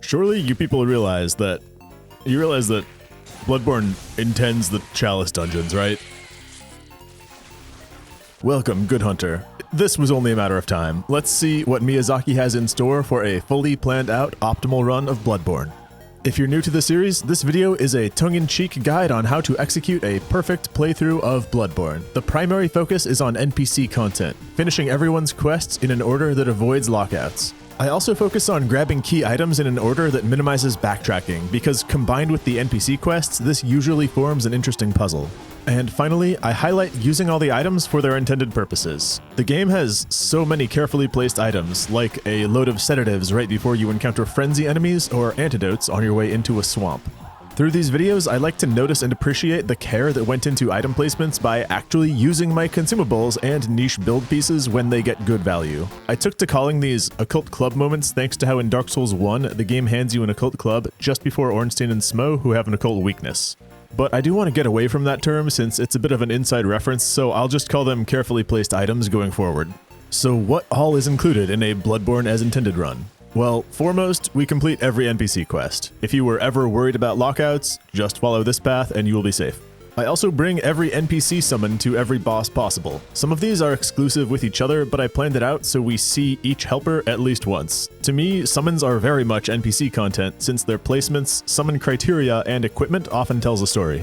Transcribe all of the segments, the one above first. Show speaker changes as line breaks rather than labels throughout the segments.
Surely you people realize that Bloodborne intends the chalice dungeons, right? Welcome, good hunter. This was only a matter of time. Let's see what Miyazaki has in store for a fully planned out optimal run of Bloodborne. If you're new to the series, this video is a tongue-in-cheek guide on how to execute a perfect playthrough of Bloodborne. The primary focus is on NPC content, finishing everyone's quests in an order that avoids lockouts. I also focus on grabbing key items in an order that minimizes backtracking, because combined with the NPC quests, this usually forms an interesting puzzle. And finally, I highlight using all the items for their intended purposes. The game has so many carefully placed items, like a load of sedatives right before you encounter frenzy enemies or antidotes on your way into a swamp. Through these videos, I like to notice and appreciate the care that went into item placements by actually using my consumables and niche build pieces when they get good value. I took to calling these occult club moments thanks to how in Dark Souls 1, the game hands you an occult club just before Ornstein and Smo, who have an occult weakness. But I do want to get away from that term since it's a bit of an inside reference, so I'll just call them carefully placed items going forward. So what all is included in a Bloodborne as intended run? Well, foremost, we complete every NPC quest. If you were ever worried about lockouts, just follow this path and you will be safe. I also bring every NPC summon to every boss possible. Some of these are exclusive with each other, but I planned it out so we see each helper at least once. To me, summons are very much NPC content since their placements, summon criteria, and equipment often tells a story.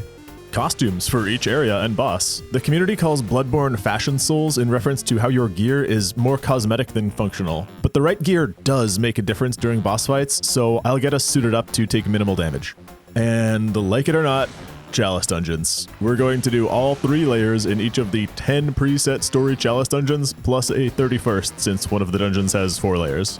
Costumes for each area and boss. The community calls Bloodborne Fashion Souls in reference to how your gear is more cosmetic than functional. But the right gear does make a difference during boss fights, so I'll get us suited up to take minimal damage. And like it or not, chalice dungeons. We're going to do all 3 layers in each of the 10 preset story chalice dungeons, plus a 31st since one of the dungeons has 4 layers.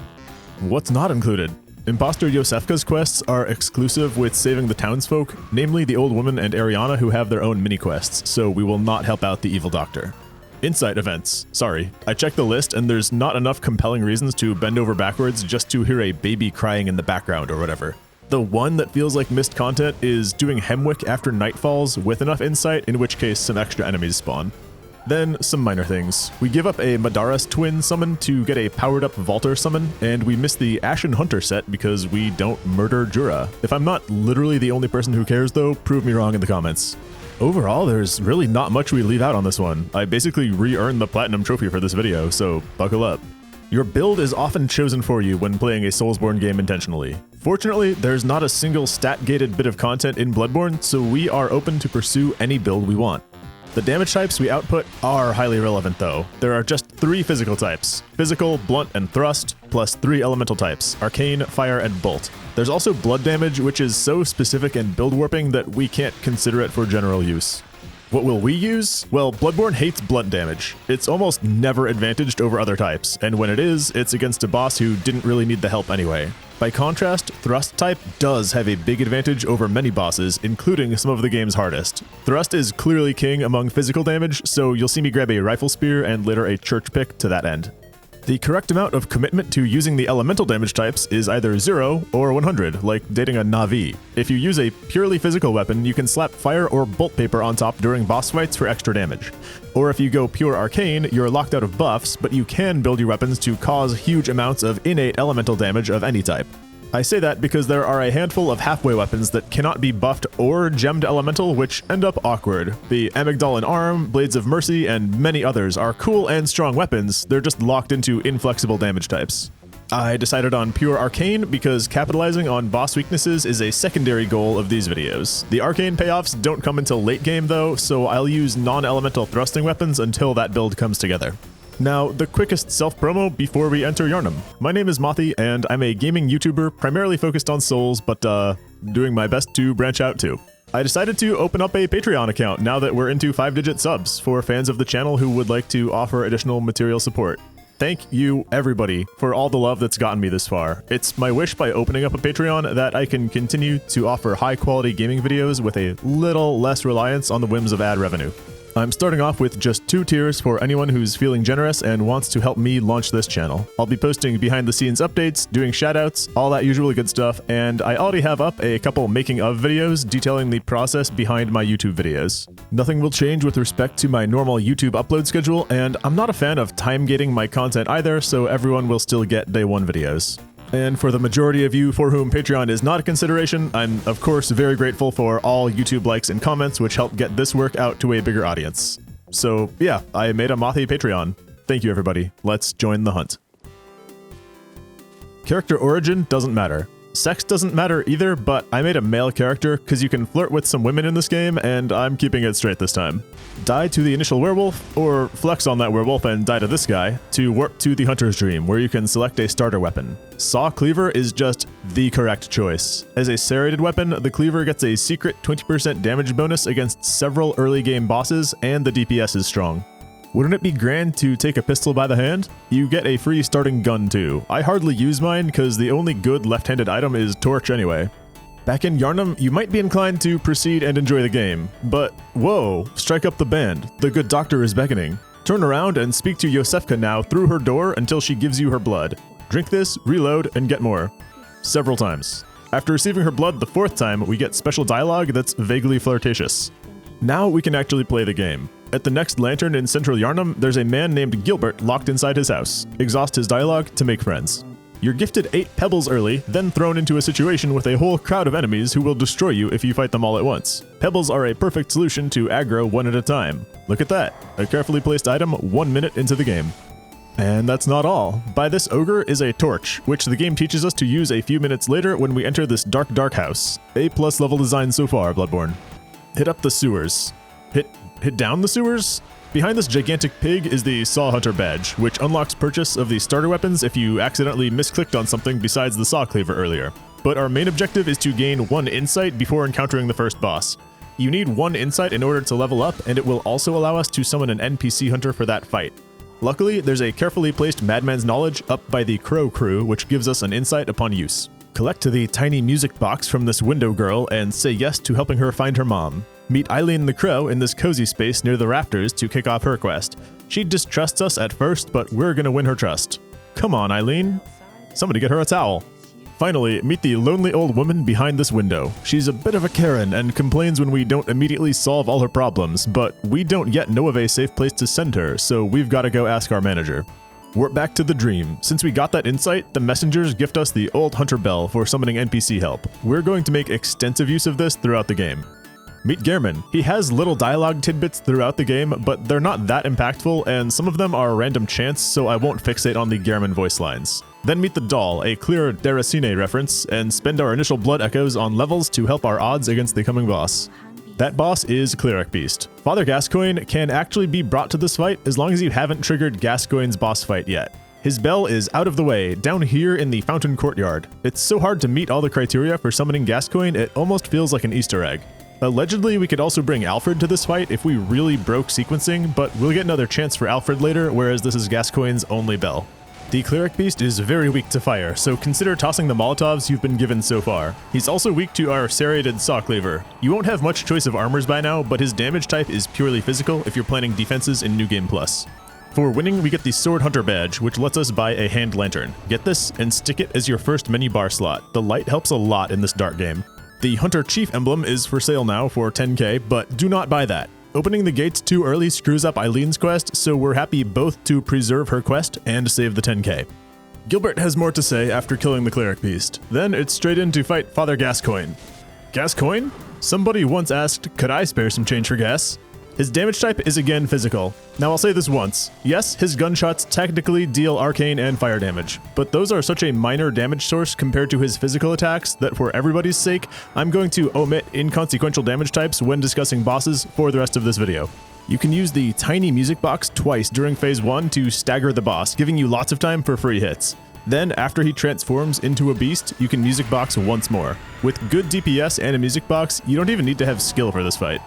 What's not included? Imposter Iosefka's quests are exclusive with saving the townsfolk, namely the old woman and Ariana, who have their own mini-quests, so we will not help out the evil doctor. Insight events. Sorry, I checked the list and there's not enough compelling reasons to bend over backwards just to hear a baby crying in the background or whatever. The one that feels like missed content is doing Hemwick after night falls with enough insight, in which case some extra enemies spawn. Then, some minor things. We give up a Madara's twin summon to get a powered-up Vaulter summon, and we miss the Ashen Hunter set because we don't murder Jura. If I'm not literally the only person who cares though, prove me wrong in the comments. Overall, there's really not much we leave out on this one. I basically re-earned the Platinum Trophy for this video, so buckle up. Your build is often chosen for you when playing a Soulsborne game intentionally. Fortunately, there's not a single stat-gated bit of content in Bloodborne, so we are open to pursue any build we want. The damage types we output are highly relevant though. There are just 3 physical types: physical, blunt, and thrust, plus 3 elemental types: arcane, fire, and bolt. There's also blood damage, which is so specific and build warping that we can't consider it for general use. What will we use? Well, Bloodborne hates blunt damage. It's almost never advantaged over other types, and when it is, it's against a boss who didn't really need the help anyway. By contrast, thrust type does have a big advantage over many bosses, including some of the game's hardest. Thrust is clearly king among physical damage, so you'll see me grab a rifle spear and later a church pick to that end. The correct amount of commitment to using the elemental damage types is either 0 or 100, like dating a Na'vi. If you use a purely physical weapon, you can slap fire or bolt paper on top during boss fights for extra damage. Or if you go pure arcane, you're locked out of buffs, but you can build your weapons to cause huge amounts of innate elemental damage of any type. I say that because there are a handful of halfway weapons that cannot be buffed or gemmed elemental, which end up awkward. The Amygdalin Arm, Blades of Mercy, and many others are cool and strong weapons, they're just locked into inflexible damage types. I decided on pure arcane because capitalizing on boss weaknesses is a secondary goal of these videos. The arcane payoffs don't come until late game though, so I'll use non-elemental thrusting weapons until that build comes together. Now, the quickest self-promo before we enter Yharnam. My name is Mothy, and I'm a gaming YouTuber primarily focused on Souls, but doing my best to branch out too. I decided to open up a Patreon account now that we're into 5-digit subs for fans of the channel who would like to offer additional material support. Thank you, everybody, for all the love that's gotten me this far. It's my wish by opening up a Patreon that I can continue to offer high-quality gaming videos with a little less reliance on the whims of ad revenue. I'm starting off with just 2 tiers for anyone who's feeling generous and wants to help me launch this channel. I'll be posting behind-the-scenes updates, doing shoutouts, all that usually good stuff, and I already have up a couple making-of videos detailing the process behind my YouTube videos. Nothing will change with respect to my normal YouTube upload schedule, and I'm not a fan of time-gating my content either, so everyone will still get day 1 videos. And for the majority of you for whom Patreon is not a consideration, I'm of course very grateful for all YouTube likes and comments which help get this work out to a bigger audience. So yeah, I made a Mothi Patreon. Thank you everybody. Let's join the hunt. Character origin doesn't matter. Sex doesn't matter either, but I made a male character because you can flirt with some women in this game, and I'm keeping it straight this time. Die to the initial werewolf, or flex on that werewolf and die to this guy, to warp to the Hunter's Dream, where you can select a starter weapon. Saw Cleaver is just the correct choice. As a serrated weapon, the Cleaver gets a secret 20% damage bonus against several early game bosses, and the DPS is strong. Wouldn't it be grand to take a pistol by the hand? You get a free starting gun too. I hardly use mine because the only good left-handed item is Torch anyway. Back in Yharnam, you might be inclined to proceed and enjoy the game, but whoa, strike up the band. The good doctor is beckoning. Turn around and speak to Iosefka now through her door until she gives you her blood. Drink this, reload, and get more. Several times. After receiving her blood the 4th time, we get special dialogue that's vaguely flirtatious. Now we can actually play the game. At the next lantern in central Yharnam, there's a man named Gilbert locked inside his house. Exhaust his dialogue to make friends. You're gifted 8 pebbles early, then thrown into a situation with a whole crowd of enemies who will destroy you if you fight them all at once. Pebbles are a perfect solution to aggro one at a time. Look at that, a carefully placed item 1 minute into the game. And that's not all. By this ogre is a torch, which the game teaches us to use a few minutes later when we enter this dark house. A+ level design so far, Bloodborne. Hit up the sewers. Hit down the sewers? Behind this gigantic pig is the Saw Hunter badge, which unlocks purchase of the starter weapons if you accidentally misclicked on something besides the Saw Cleaver earlier. But our main objective is to gain 1 insight before encountering the first boss. You need 1 insight in order to level up, and it will also allow us to summon an NPC hunter for that fight. Luckily, there's a carefully placed Madman's Knowledge up by the Crow Crew, which gives us an insight upon use. Collect the tiny music box from this window girl and say yes to helping her find her mom. Meet Eileen the Crow in this cozy space near the rafters to kick off her quest. She distrusts us at first, but we're gonna win her trust. Come on, Eileen. Somebody get her a towel. Finally, meet the lonely old woman behind this window. She's a bit of a Karen and complains when we don't immediately solve all her problems, but we don't yet know of a safe place to send her, so we've gotta go ask our manager. Warp back to the dream. Since we got that insight, the messengers gift us the old hunter bell for summoning NPC help. We're going to make extensive use of this throughout the game. Meet Gehrman. He has little dialogue tidbits throughout the game, but they're not that impactful, and some of them are random chance, so I won't fixate on the Gehrman voice lines. Then meet the doll, a clear Deracine reference, and spend our initial blood echoes on levels to help our odds against the coming boss. That boss is Cleric Beast. Father Gascoigne can actually be brought to this fight as long as you haven't triggered Gascoigne's boss fight yet. His bell is out of the way, down here in the Fountain Courtyard. It's so hard to meet all the criteria for summoning Gascoigne, it almost feels like an Easter egg. Allegedly, we could also bring Alfred to this fight if we really broke sequencing, but we'll get another chance for Alfred later, whereas this is Gascoigne's only bell. The Cleric Beast is very weak to fire, so consider tossing the Molotovs you've been given so far. He's also weak to our serrated Saw Cleaver. You won't have much choice of armors by now, but his damage type is purely physical if you're planning defenses in New Game Plus. For winning, we get the Sword Hunter badge, which lets us buy a hand lantern. Get this, and stick it as your first menu bar slot. The light helps a lot in this dark game. The Hunter Chief emblem is for sale now for 10k, but do not buy that. Opening the gates too early screws up Eileen's quest, so we're happy both to preserve her quest and save the 10k. Gilbert has more to say after killing the Cleric Beast. Then it's straight in to fight Father Gascoigne. Gascoigne? Somebody once asked, could I spare some change for gas? His damage type is again physical. Now I'll say this once. Yes, his gunshots technically deal arcane and fire damage, but those are such a minor damage source compared to his physical attacks that for everybody's sake, I'm going to omit inconsequential damage types when discussing bosses for the rest of this video. You can use the tiny music box twice during phase 1 to stagger the boss, giving you lots of time for free hits. Then, after he transforms into a beast, you can music box once more. With good DPS and a music box, you don't even need to have skill for this fight.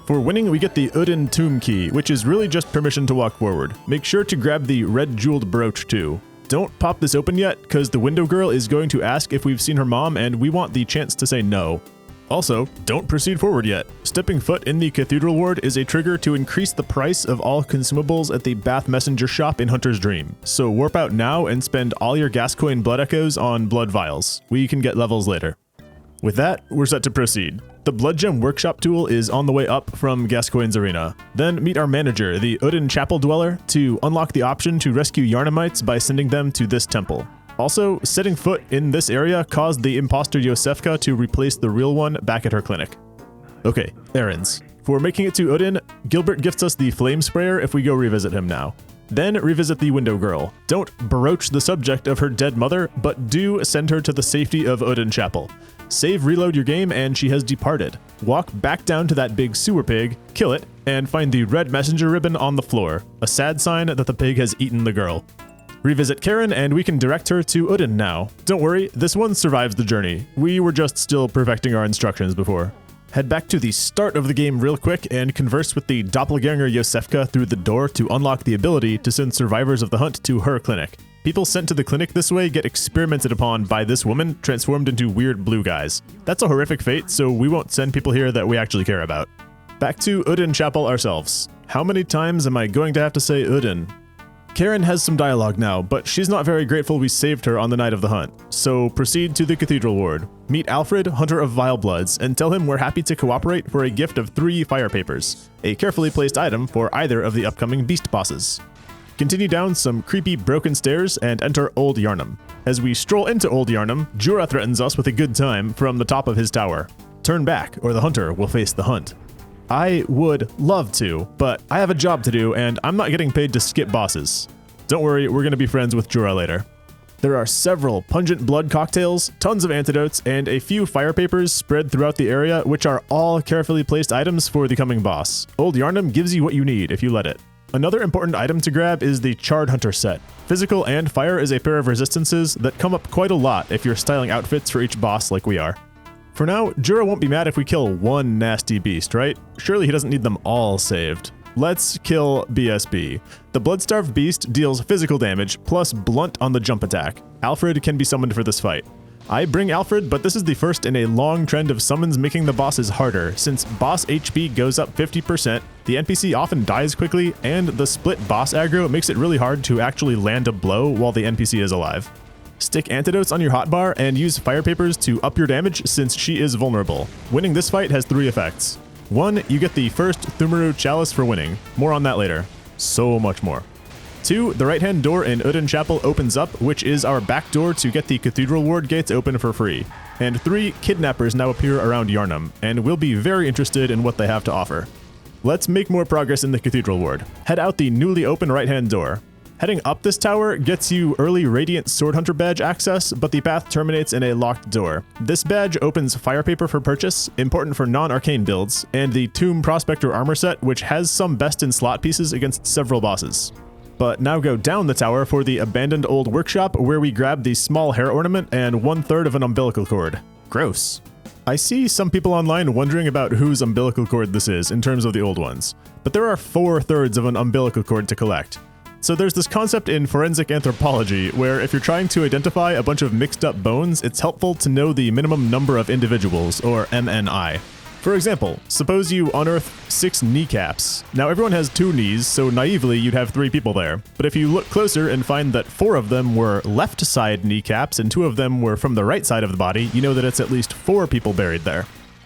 For winning, we get the Udin Tomb Key, which is really just permission to walk forward. Make sure to grab the red jeweled brooch too. Don't pop this open yet, because the window girl is going to ask if we've seen her mom, and we want the chance to say no. Also, don't proceed forward yet. Stepping foot in the Cathedral Ward is a trigger to increase the price of all consumables at the Bath Messenger shop in Hunter's Dream. So warp out now and spend all your Gascoigne blood echoes on blood vials. We can get levels later. With that, we're set to proceed. The Blood Gem Workshop tool is on the way up from Gascoigne's arena. Then meet our manager, the Udin Chapel Dweller, to unlock the option to rescue Yharnamites by sending them to this temple. Also, setting foot in this area caused the imposter Iosefka to replace the real one back at her clinic. Okay, errands. For making it to Udin, Gilbert gifts us the flame sprayer if we go revisit him now. Then revisit the window girl. Don't broach the subject of her dead mother, but do send her to the safety of Udin Chapel. Save reload your game and she has departed. Walk back down to that big sewer pig, kill it, and find the red messenger ribbon on the floor, a sad sign that the pig has eaten the girl. Revisit Karen and we can direct her to Udin now. Don't worry, this one survives the journey. We were just still perfecting our instructions before. Head back to the start of the game real quick and converse with the doppelganger Iosefka through the door to unlock the ability to send survivors of the hunt to her clinic. People sent to the clinic this way get experimented upon by this woman transformed into weird blue guys. That's a horrific fate, so we won't send people here that we actually care about. Back to Udin Chapel ourselves. How many times am I going to have to say Udin? Karen has some dialogue now, but she's not very grateful we saved her on the night of the hunt. So proceed to the Cathedral Ward. Meet Alfred, Hunter of Vile Bloods, and tell him we're happy to cooperate for a gift of 3 fire papers, a carefully placed item for either of the upcoming beast bosses. Continue down some creepy broken stairs and enter Old Yarnum. As we stroll into Old Yarnum, Jura threatens us with a good time from the top of his tower. Turn back, or the hunter will face the hunt. I would love to, but I have a job to do and I'm not getting paid to skip bosses. Don't worry, we're going to be friends with Jura later. There are several pungent blood cocktails, tons of antidotes, and a few fire papers spread throughout the area, which are all carefully placed items for the coming boss. Old Yarnum gives you what you need if you let it. Another important item to grab is the Charred Hunter set. Physical and fire is a pair of resistances that come up quite a lot if you're styling outfits for each boss like we are. For now, Jura won't be mad if we kill one nasty beast, right? Surely he doesn't need them all saved. Let's kill BSB. The Bloodstarved Beast deals physical damage, plus blunt on the jump attack. Alfred can be summoned for this fight. I bring Alfred, but this is the first in a long trend of summons making the bosses harder. Since boss HP goes up 50%, the NPC often dies quickly, and the split boss aggro makes it really hard to actually land a blow while the NPC is alive. Stick antidotes on your hotbar and use fire papers to up your damage since she is vulnerable. Winning this fight has 3 effects. 1, you get the first Thumaru chalice for winning. More on that later. So much more. 2, the right-hand door in Udin Chapel opens up, which is our back door to get the Cathedral Ward gates open for free. And 3, kidnappers now appear around Yarnum, and we'll be very interested in what they have to offer. Let's make more progress in the Cathedral Ward. Head out the newly open right-hand door. Heading up this tower gets you early Radiant Sword Hunter badge access, but the path terminates in a locked door. This badge opens fire paper for purchase, important for non-arcane builds, and the Tomb Prospector armor set, which has some best-in-slot pieces against several bosses. But now go down the tower for the abandoned old workshop, where we grab the small hair ornament and 1/3 of an umbilical cord. Gross. I see some people online wondering about whose umbilical cord this is in terms of the old ones, but there are 4/3 of an umbilical cord to collect. So there's this concept in forensic anthropology where if you're trying to identify a bunch of mixed up bones, it's helpful to know the minimum number of individuals, or MNI. For example, suppose you unearth 6 kneecaps. Now everyone has 2 knees, so naively you'd have 3 people there. But if you look closer and find that 4 of them were left side kneecaps and 2 of them were from the right side of the body, you know that it's at least 4 people buried there.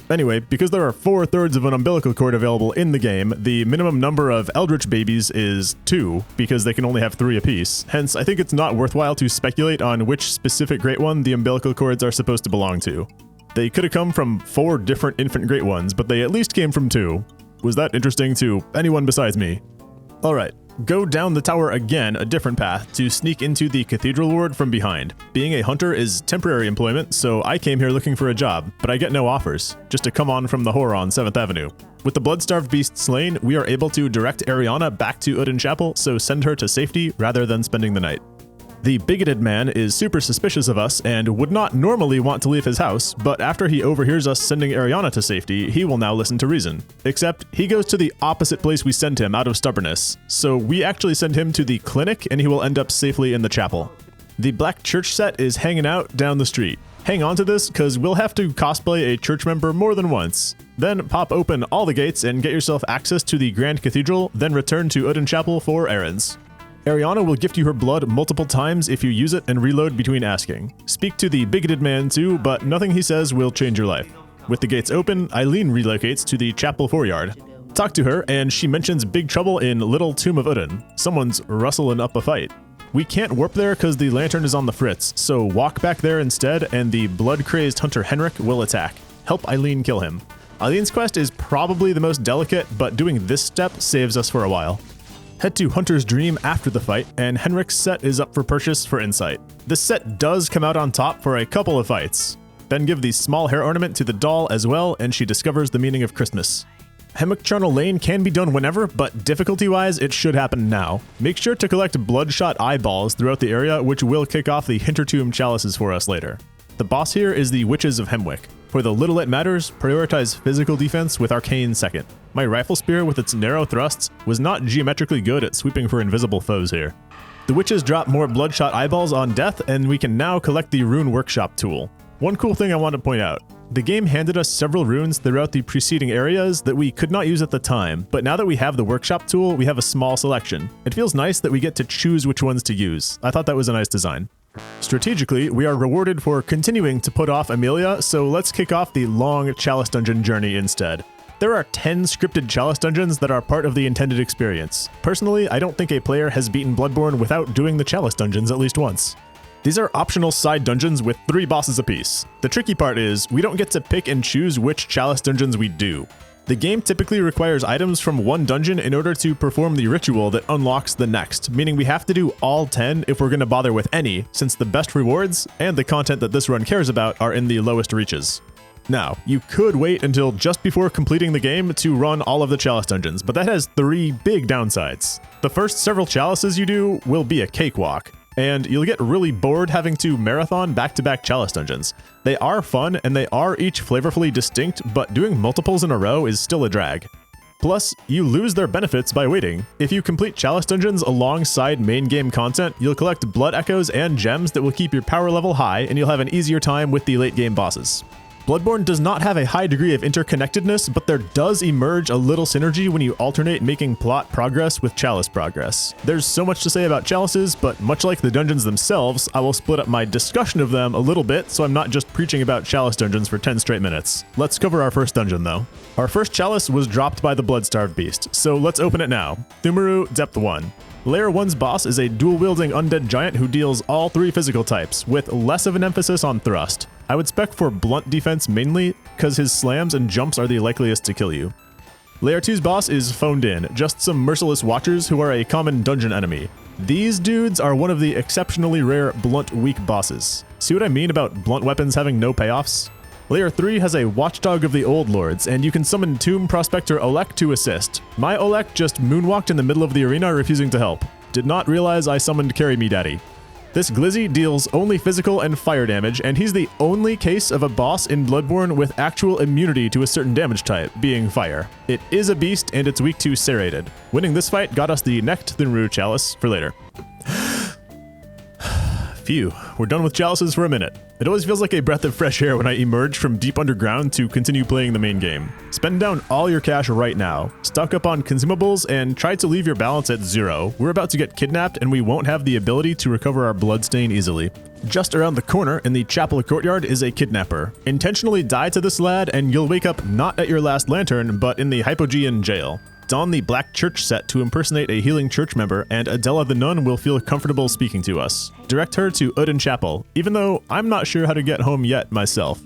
Anyway, because there are 4/3 of an umbilical cord available in the game, the minimum number of Eldritch babies is 2, because they can only have 3 apiece. Hence, I think it's not worthwhile to speculate on which specific Great One the umbilical cords are supposed to belong to. They could have come from 4 different infant Great Ones, but they at least came from 2. Was that interesting to anyone besides me? Alright. Go down the tower again, a different path, to sneak into the Cathedral Ward from behind. Being a hunter is temporary employment, so I came here looking for a job, but I get no offers, just to come on from the horror on 7th Avenue. With the Bloodstarved Beast slain, we are able to direct Ariana back to Udin Chapel, so send her to safety rather than spending the night. The bigoted man is super suspicious of us and would not normally want to leave his house, but after he overhears us sending Ariana to safety, he will now listen to reason. Except, he goes to the opposite place we sent him out of stubbornness, so we actually send him to the clinic and he will end up safely in the chapel. The black church set is hanging out down the street. Hang on to this, cause we'll have to cosplay a church member more than once. Then pop open all the gates and get yourself access to the Grand Cathedral, then return to Udin Chapel for errands. Ariana will gift you her blood multiple times if you use it and reload between asking. Speak to the bigoted man too, but nothing he says will change your life. With the gates open, Eileen relocates to the chapel foreyard. Talk to her, and she mentions big trouble in Little Tomb of Udin. Someone's rustling up a fight. We can't warp there because the lantern is on the fritz, so walk back there instead and the blood-crazed hunter Henrik will attack. Help Eileen kill him. Eileen's quest is probably the most delicate, but doing this step saves us for a while. Head to Hunter's Dream after the fight, and Henrik's set is up for purchase for insight. This set does come out on top for a couple of fights. Then give the small hair ornament to the doll as well, and she discovers the meaning of Christmas. Hemwick Charnel Lane can be done whenever, but difficulty-wise, it should happen now. Make sure to collect bloodshot eyeballs throughout the area, which will kick off the Hintertomb chalices for us later. The boss here is the Witches of Hemwick. For the little it matters, prioritize physical defense with Arcane second. My rifle spear with its narrow thrusts was not geometrically good at sweeping for invisible foes here. The witches drop more bloodshot eyeballs on death, and we can now collect the Rune Workshop tool. One cool thing I want to point out. The game handed us several runes throughout the preceding areas that we could not use at the time, but now that we have the workshop tool, we have a small selection. It feels nice that we get to choose which ones to use. I thought that was a nice design. Strategically, we are rewarded for continuing to put off Amelia, so let's kick off the long Chalice Dungeon journey instead. There are 10 scripted Chalice Dungeons that are part of the intended experience. Personally, I don't think a player has beaten Bloodborne without doing the Chalice Dungeons at least once. These are optional side dungeons with 3 bosses apiece. The tricky part is, we don't get to pick and choose which Chalice Dungeons we do. The game typically requires items from one dungeon in order to perform the ritual that unlocks the next, meaning we have to do all 10 if we're going to bother with any, since the best rewards, and the content that this run cares about, are in the lowest reaches. Now, you could wait until just before completing the game to run all of the Chalice Dungeons, but that has 3 big downsides. The first several Chalices you do will be a cakewalk, and you'll get really bored having to marathon back-to-back Chalice Dungeons. They are fun, and they are each flavorfully distinct, but doing multiples in a row is still a drag. Plus, you lose their benefits by waiting. If you complete Chalice Dungeons alongside main game content, you'll collect blood echoes and gems that will keep your power level high, and you'll have an easier time with the late game bosses. Bloodborne does not have a high degree of interconnectedness, but there does emerge a little synergy when you alternate making plot progress with chalice progress. There's so much to say about chalices, but much like the dungeons themselves, I will split up my discussion of them a little bit so I'm not just preaching about chalice dungeons for 10 straight minutes. Let's cover our first dungeon though. Our first chalice was dropped by the Bloodstarved Beast, so let's open it now. Thumaru, Depth 1. Layer 1's boss is a dual-wielding undead giant who deals all 3 physical types, with less of an emphasis on thrust. I would spec for blunt defense mainly, cause his slams and jumps are the likeliest to kill you. Layer 2's boss is phoned in, just some merciless watchers who are a common dungeon enemy. These dudes are one of the exceptionally rare blunt weak bosses. See what I mean about blunt weapons having no payoffs? Layer 3 has a Watchdog of the Old Lords, and you can summon Tomb Prospector Olek to assist. My Olek just moonwalked in the middle of the arena refusing to help. Did not realize I summoned Carry Me Daddy. This Glizzy deals only physical and fire damage, and he's the only case of a boss in Bloodborne with actual immunity to a certain damage type, being fire. It is a beast, and it's weak to Serrated. Winning this fight got us the next Thumaru Chalice for later. Phew, we're done with chalices for a minute. It always feels like a breath of fresh air when I emerge from deep underground to continue playing the main game. Spend down all your cash right now, stock up on consumables, and try to leave your balance at 0. We're about to get kidnapped and we won't have the ability to recover our bloodstain easily. Just around the corner in the chapel courtyard is a kidnapper. Intentionally die to this lad and you'll wake up not at your last lantern, but in the Hypogean jail. Don the Black Church set to impersonate a healing church member, and Adela the Nun will feel comfortable speaking to us. Direct her to Udden Chapel, even though I'm not sure how to get home yet myself.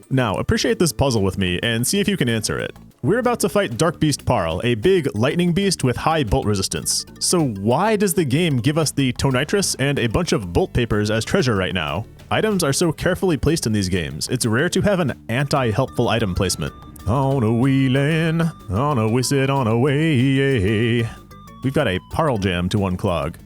Now, appreciate this puzzle with me and see if you can answer it. We're about to fight Dark Beast Parl, a big lightning beast with high bolt resistance. So why does the game give us the Tonitrus and a bunch of bolt papers as treasure right now? Items are so carefully placed in these games, it's rare to have an anti-helpful item placement. On a wheelin', on a whistle, on a way. We've got a Parl Jam to unclog.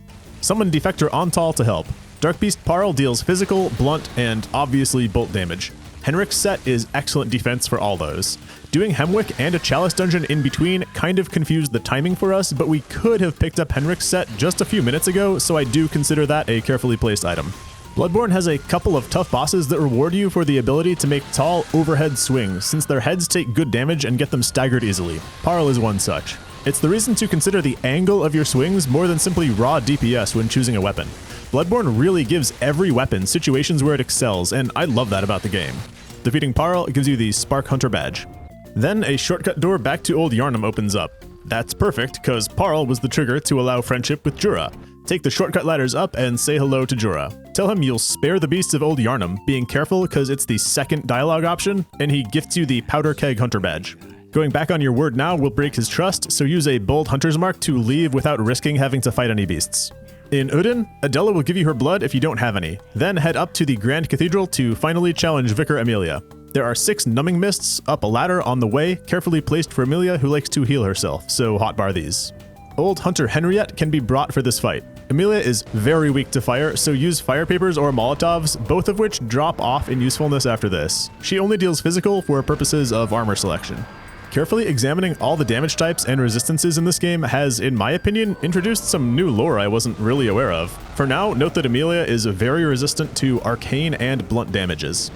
Summon Defector Ontal to help. Dark Beast Parl deals physical, blunt, and obviously bolt damage. Henrik's set is excellent defense for all those. Doing Hemwick and a Chalice Dungeon in between kind of confused the timing for us, but we could have picked up Henrik's set just a few minutes ago, so I do consider that a carefully placed item. Bloodborne has a couple of tough bosses that reward you for the ability to make tall overhead swings, since their heads take good damage and get them staggered easily. Parl is one such. It's the reason to consider the angle of your swings more than simply raw DPS when choosing a weapon. Bloodborne really gives every weapon situations where it excels, and I love that about the game. Defeating Parl gives you the Spark Hunter badge. Then a shortcut door back to Old Yarnum opens up. That's perfect, cause Parl was the trigger to allow friendship with Jura. Take the shortcut ladders up and say hello to Jorah. Tell him you'll spare the beasts of Old Yarnum, being careful because it's the second dialogue option, and he gifts you the Powder Keg Hunter badge. Going back on your word now will break his trust, so use a bold hunter's mark to leave without risking having to fight any beasts. In Udin, Adela will give you her blood if you don't have any. Then head up to the Grand Cathedral to finally challenge Vicar Amelia. There are 6 numbing mists up a ladder on the way, carefully placed for Amelia who likes to heal herself, so hotbar these. Old Hunter Henriette can be brought for this fight. Amelia is very weak to fire, so use fire papers or Molotovs, both of which drop off in usefulness after this. She only deals physical for purposes of armor selection. Carefully examining all the damage types and resistances in this game has, in my opinion, introduced some new lore I wasn't really aware of. For now, note that Amelia is very resistant to arcane and blunt damages.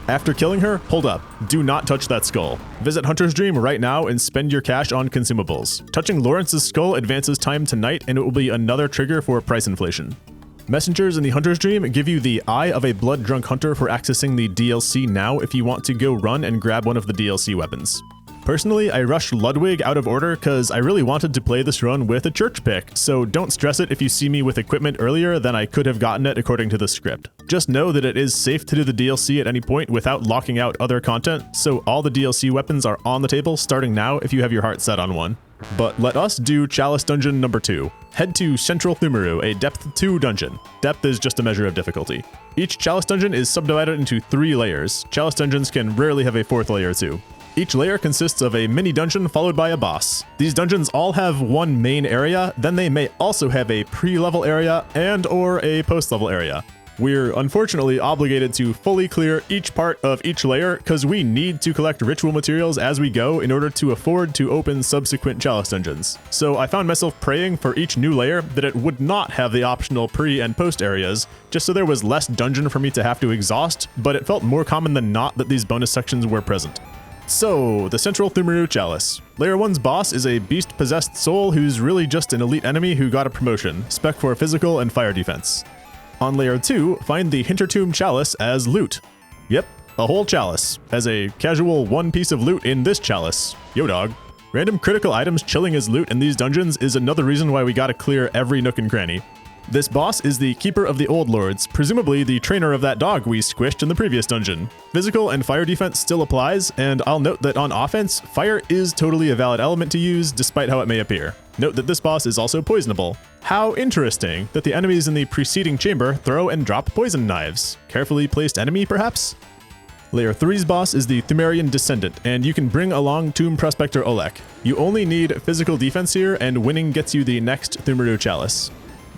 After killing her, hold up. Do not touch that skull. Visit Hunter's Dream right now and spend your cash on consumables. Touching Lawrence's skull advances time to night, and it will be another trigger for price inflation. Messengers in the Hunter's Dream give you the Eye of a Blood-Drunk Hunter for accessing the DLC now if you want to go run and grab one of the DLC weapons. Personally, I rushed Ludwig out of order because I really wanted to play this run with a church pick, so don't stress it if you see me with equipment earlier than I could have gotten it according to the script. Just know that it is safe to do the DLC at any point without locking out other content, so all the DLC weapons are on the table starting now if you have your heart set on one. But let us do Chalice Dungeon number 2. Head to Central Thumaru, a Depth 2 dungeon. Depth is just a measure of difficulty. Each Chalice Dungeon is subdivided into 3 layers. Chalice Dungeons can rarely have a 4th layer too. Each layer consists of a mini dungeon followed by a boss. These dungeons all have one main area, then they may also have a pre-level area and/or a post-level area. We're unfortunately obligated to fully clear each part of each layer because we need to collect ritual materials as we go in order to afford to open subsequent Chalice dungeons. So I found myself praying for each new layer that it would not have the optional pre and post areas, just so there was less dungeon for me to have to exhaust, but it felt more common than not that these bonus sections were present. So, the Central Thumaru Chalice. Layer 1's boss is a beast-possessed soul who's really just an elite enemy who got a promotion, spec for physical and fire defense. On Layer 2, find the Hintertomb Chalice as loot. Yep, a whole chalice. As a casual one piece of loot in this chalice. Yo dog. Random critical items chilling as loot in these dungeons is another reason why we gotta clear every nook and cranny. This boss is the Keeper of the Old Lords, presumably the trainer of that dog we squished in the previous dungeon. Physical and fire defense still applies, and I'll note that on offense, fire is totally a valid element to use, despite how it may appear. Note that this boss is also poisonable. How interesting that the enemies in the preceding chamber throw and drop poison knives. Carefully placed enemy, perhaps? Layer 3's boss is the Thumerian Descendant, and you can bring along Tomb Prospector Olek. You only need physical defense here, and winning gets you the next Thumaru Chalice.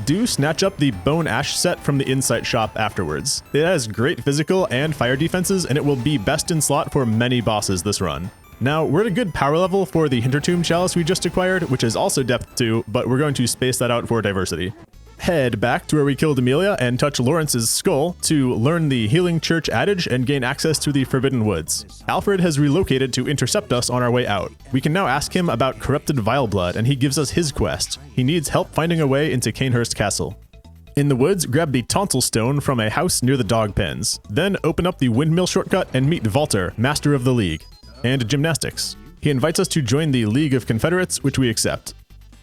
Do snatch up the Bone Ash set from the Insight shop afterwards. It has great physical and fire defenses, and it will be best in slot for many bosses this run. Now, we're at a good power level for the Hintertomb Chalice we just acquired, which is also depth 2, but we're going to space that out for diversity. Head back to where we killed Amelia and touch Lawrence's skull to learn the Healing Church adage and gain access to the Forbidden Woods. Alfred has relocated to intercept us on our way out. We can now ask him about corrupted Vileblood, and he gives us his quest. He needs help finding a way into Canehurst Castle. In the woods, grab the Tonsil Stone from a house near the dog pens. Then open up the Windmill shortcut and meet Walter, Master of the League. And Gymnastics. He invites us to join the League of Confederates, which we accept.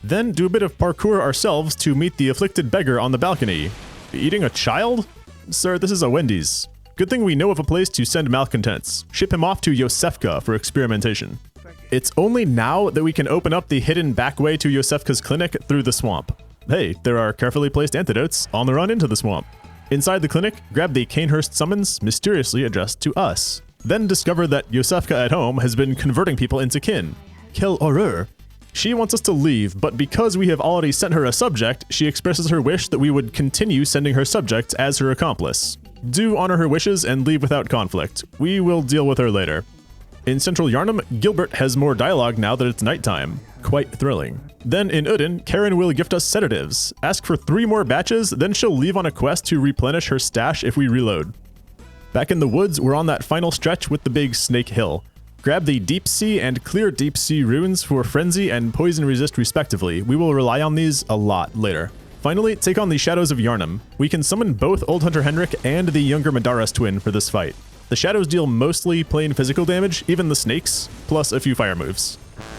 Then do a bit of parkour ourselves to meet the afflicted beggar on the balcony. Eating a child? Sir, this is a Wendy's. Good thing we know of a place to send malcontents. Ship him off to Iosefka for experimentation. It's only now that we can open up the hidden back way to Iosefka's clinic through the swamp. Hey, there are carefully placed antidotes on the run into the swamp. Inside the clinic, grab the Canehurst summons mysteriously addressed to us. Then discover that Iosefka at home has been converting people into kin. Quelle horreur. She wants us to leave, but because we have already sent her a subject, she expresses her wish that we would continue sending her subjects as her accomplice. Do honor her wishes and leave without conflict. We will deal with her later. In Central Yarnum, Gilbert has more dialogue now that it's nighttime. Quite thrilling. Then in Udin, Karen will gift us sedatives. Ask for 3 more batches, then she'll leave on a quest to replenish her stash if we reload. Back in the woods, we're on that final stretch with the big Snake Hill. Grab the Deep Sea and Clear Deep Sea runes for Frenzy and Poison Resist respectively. We will rely on these a lot later. Finally, take on the Shadows of Yarnum. We can summon both Old Hunter Henrik and the younger Madara's twin for this fight. The Shadows deal mostly plain physical damage, even the snakes, plus a few fire moves.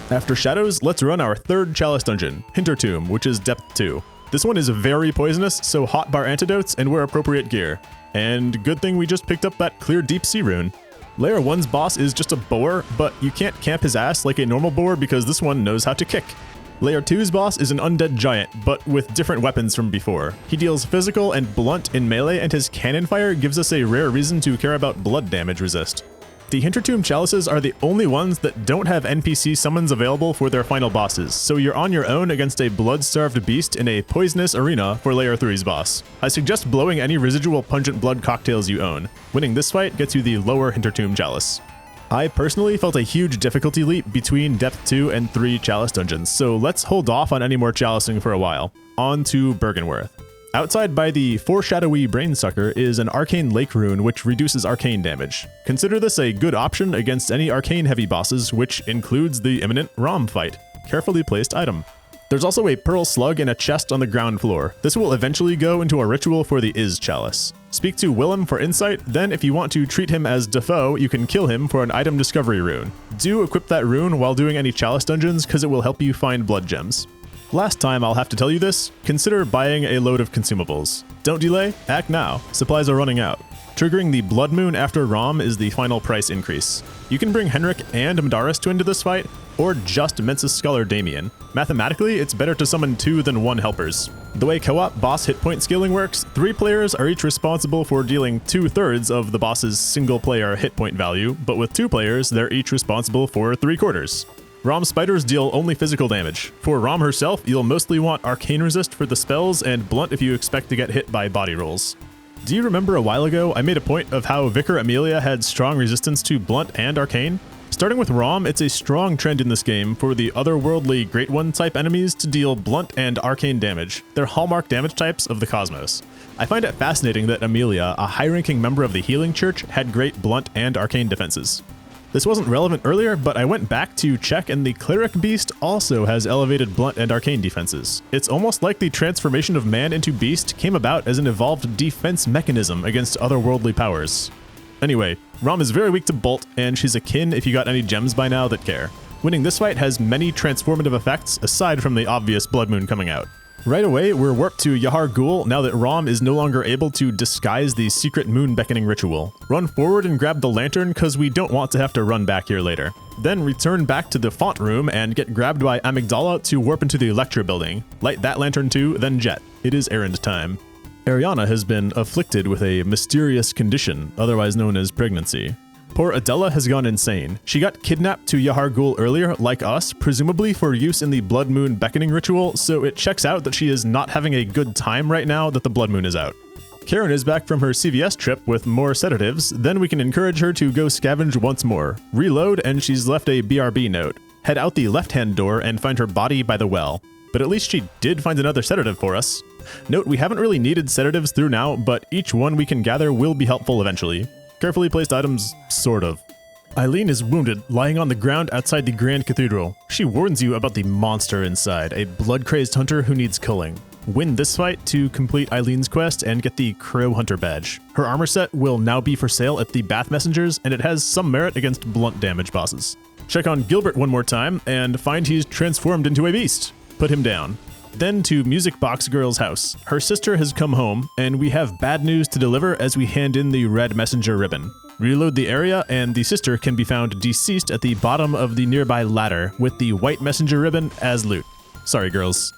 After Shadows, let's run our 3rd Chalice dungeon, Hintertomb, which is depth 2. This one is very poisonous, so hotbar antidotes and wear appropriate gear. And good thing we just picked up that clear deep sea rune. Layer 1's boss is just a boar, but you can't camp his ass like a normal boar because this one knows how to kick. Layer 2's boss is an undead giant, but with different weapons from before. He deals physical and blunt in melee, and his cannon fire gives us a rare reason to care about blood damage resist. The Hintertomb Chalices are the only ones that don't have NPC summons available for their final bosses, so you're on your own against a blood-starved beast in a poisonous arena for Layer 3's boss. I suggest blowing any residual pungent blood cocktails you own. Winning this fight gets you the lower Hintertomb Chalice. I personally felt a huge difficulty leap between Depth 2 and 3 Chalice dungeons, so let's hold off on any more chalicing for a while. On to Byrgenwerth. Outside by the foreshadowy Brainsucker is an arcane lake rune which reduces arcane damage. Consider this a good option against any arcane heavy bosses, which includes the imminent Rom fight. Carefully placed item. There's also a pearl slug in a chest on the ground floor. This will eventually go into a ritual for the Is Chalice. Speak to Willem for insight, then if you want to treat him as Defoe, you can kill him for an item discovery rune. Do equip that rune while doing any chalice dungeons because it will help you find blood gems. Last time I'll have to tell you this, consider buying a load of consumables. Don't delay, act now, supplies are running out. Triggering the Blood Moon after Rom is the final price increase. You can bring Henrik and Mdaris into this fight, or just Mensis Scholar Damien. Mathematically, it's better to summon 2 than 1 helpers. The way co-op boss hit point scaling works, 3 players are each responsible for dealing 2/3 of the boss's single player hit point value, but with 2 players, they're each responsible for 3/4. Rom spiders deal only physical damage. For Rom herself, you'll mostly want arcane resist for the spells and blunt if you expect to get hit by body rolls. Do you remember a while ago I made a point of how Vicar Amelia had strong resistance to blunt and arcane? Starting with Rom, it's a strong trend in this game for the otherworldly Great One type enemies to deal blunt and arcane damage. They're hallmark damage types of the cosmos. I find it fascinating that Amelia, a high-ranking member of the Healing Church, had great blunt and arcane defenses. This wasn't relevant earlier, but I went back to check and the Cleric Beast also has elevated blunt and arcane defenses. It's almost like the transformation of man into beast came about as an evolved defense mechanism against otherworldly powers. Anyway, Rom is very weak to bolt, and she's akin if you got any gems by now that care. Winning this fight has many transformative effects aside from the obvious Blood Moon coming out. Right away, we're warped to Yahar Ghul now that Rom is no longer able to disguise the secret moon beckoning ritual. Run forward and grab the lantern cause we don't want to have to run back here later. Then return back to the font room and get grabbed by Amygdala to warp into the lecture building. Light that lantern too, then jet. It is errand time. Ariana has been afflicted with a mysterious condition, otherwise known as pregnancy. Poor Adela has gone insane. She got kidnapped to Yahar Ghul earlier, like us, presumably for use in the Blood Moon beckoning ritual, so it checks out that she is not having a good time right now that the Blood Moon is out. Karen is back from her CVS trip with more sedatives, then we can encourage her to go scavenge once more. Reload, and she's left a BRB note. Head out the left-hand door and find her body by the well. But at least she did find another sedative for us. Note, we haven't really needed sedatives through now, but each one we can gather will be helpful eventually. Carefully placed items, sort of. Eileen is wounded, lying on the ground outside the Grand Cathedral. She warns you about the monster inside, a blood-crazed hunter who needs culling. Win this fight to complete Eileen's quest and get the Crow Hunter badge. Her armor set will now be for sale at the Bath Messengers, and it has some merit against blunt damage bosses. Check on Gilbert one more time, and find he's transformed into a beast. Put him down. Then to Music Box Girl's house. Her sister has come home, and we have bad news to deliver as we hand in the red messenger ribbon. Reload the area, and the sister can be found deceased at the bottom of the nearby ladder with the white messenger ribbon as loot. Sorry, girls.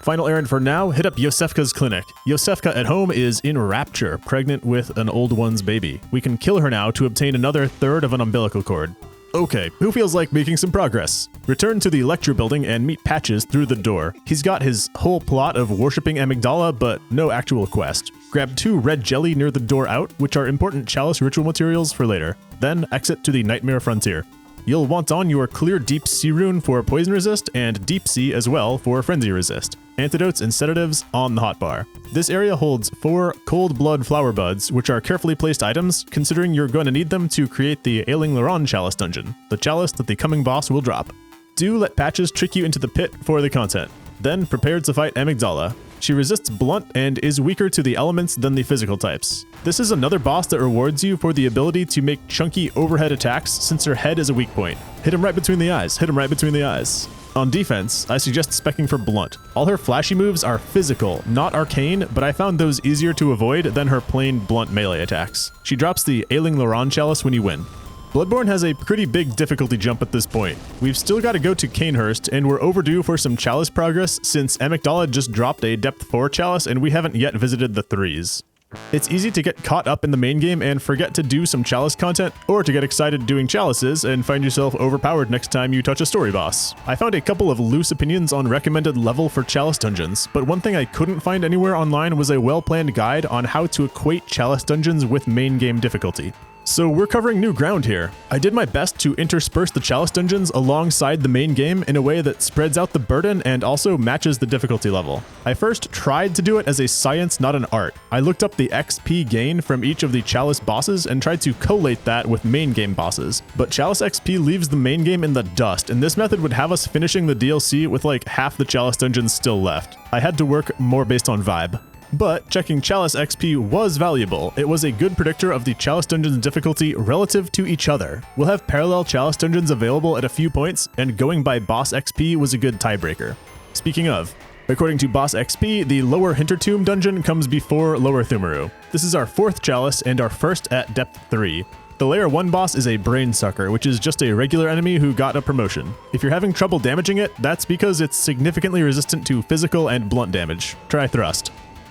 Final errand for now, hit up Iosefka's clinic. Iosefka at home is in rapture, pregnant with an old one's baby. We can kill her now to obtain another third of an umbilical cord. Okay, who feels like making some progress? Return to the lecture building and meet Patches through the door. He's got his whole plot of worshipping Amygdala, but no actual quest. Grab 2 red jelly near the door out, which are important chalice ritual materials for later. Then exit to the Nightmare Frontier. You'll want on your clear deep sea rune for poison resist and deep sea as well for frenzy resist. Antidotes and sedatives on the hotbar. This area holds 4 cold blood flower buds, which are carefully placed items, considering you're going to need them to create the Ailing Laron chalice dungeon, the chalice that the coming boss will drop. Do let Patches trick you into the pit for the content. Then prepare to fight Amygdala. She resists blunt and is weaker to the elements than the physical types. This is another boss that rewards you for the ability to make chunky overhead attacks since her head is a weak point. Hit him right between the eyes, hit him right between the eyes. On defense, I suggest speccing for Blunt. All her flashy moves are physical, not arcane, but I found those easier to avoid than her plain blunt melee attacks. She drops the Ailing Laron chalice when you win. Bloodborne has a pretty big difficulty jump at this point. We've still got to go to Cainhurst, and we're overdue for some chalice progress since Amygdala just dropped a depth 4 chalice and we haven't yet visited the 3s. It's easy to get caught up in the main game and forget to do some chalice content, or to get excited doing chalices and find yourself overpowered next time you touch a story boss. I found a couple of loose opinions on recommended level for chalice dungeons, but one thing I couldn't find anywhere online was a well-planned guide on how to equate chalice dungeons with main game difficulty. So we're covering new ground here. I did my best to intersperse the chalice dungeons alongside the main game in a way that spreads out the burden and also matches the difficulty level. I first tried to do it as a science, not an art. I looked up the XP gain from each of the chalice bosses and tried to collate that with main game bosses. But chalice XP leaves the main game in the dust, and this method would have us finishing the DLC with like half the chalice dungeons still left. I had to work more based on vibe. But checking chalice XP was valuable. It was a good predictor of the chalice dungeon's difficulty relative to each other. We'll have parallel chalice dungeons available at a few points, and going by boss XP was a good tiebreaker. Speaking of, according to boss XP, the lower Hintertomb dungeon comes before lower Thumaru. This is our 4th chalice and our first at depth 3. The layer 1 boss is a brain sucker, which is just a regular enemy who got a promotion. If you're having trouble damaging it, that's because it's significantly resistant to physical and blunt damage. Try thrust.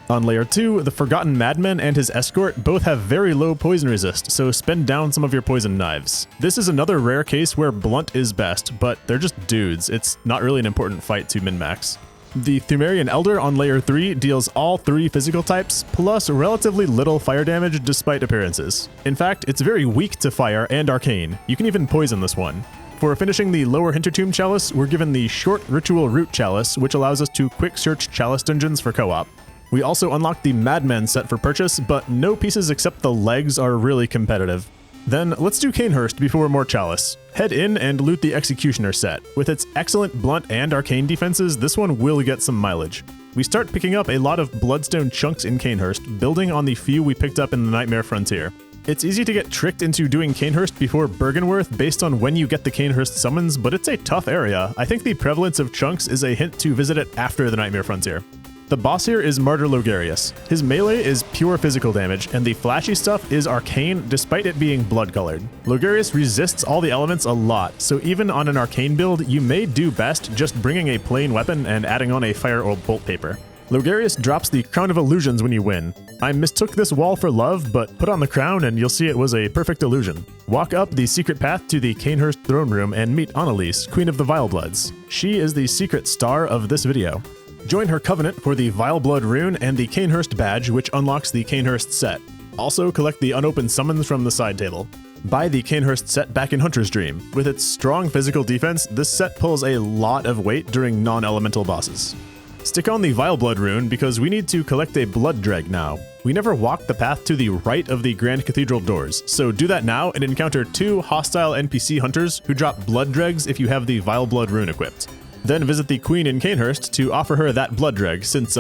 On layer 2, the Forgotten Madman and his escort both have very low poison resist, so spend down some of your poison knives. This is another rare case where blunt is best, but they're just dudes. It's not really an important fight to min-max. The Thumerian Elder on layer 3 deals all 3 physical types, plus relatively little fire damage despite appearances. In fact, it's very weak to fire and arcane. You can even poison this one. For finishing the lower Hintertomb chalice, we're given the short Ritual Root chalice, which allows us to quick search chalice dungeons for co-op. We also unlocked the Madman set for purchase, but no pieces except the legs are really competitive. Then let's do Cainhurst before more chalice. Head in and loot the Executioner set. With its excellent blunt and arcane defenses, this one will get some mileage. We start picking up a lot of bloodstone chunks in Cainhurst, building on the few we picked up in the Nightmare Frontier. It's easy to get tricked into doing Cainhurst before Byrgenwerth based on when you get the Cainhurst summons, but it's a tough area. I think the prevalence of chunks is a hint to visit it after the Nightmare Frontier. The boss here is Martyr Logarius. His melee is pure physical damage, and the flashy stuff is arcane despite it being blood-colored. Logarius resists all the elements a lot, so even on an arcane build, you may do best just bringing a plain weapon and adding on a fire or bolt paper. Logarius drops the Crown of Illusions when you win. I mistook this wall for love, but put on the crown and you'll see it was a perfect illusion. Walk up the secret path to the Cainhurst throne room and meet Annalise, Queen of the Vilebloods. She is the secret star of this video. Join her covenant for the Vileblood rune and the Cainhurst badge, which unlocks the Cainhurst set. Also collect the unopened summons from the side table. Buy the Cainhurst set back in Hunter's Dream. With its strong physical defense, this set pulls a lot of weight during non-elemental bosses. Stick on the Vileblood rune because we need to collect a blood dreg now. We never walked the path to the right of the Grand Cathedral doors, so do that now and encounter 2 hostile NPC hunters who drop blood dregs if you have the Vileblood rune equipped. Then visit the Queen in Cainhurst to offer her that blood dreg, since,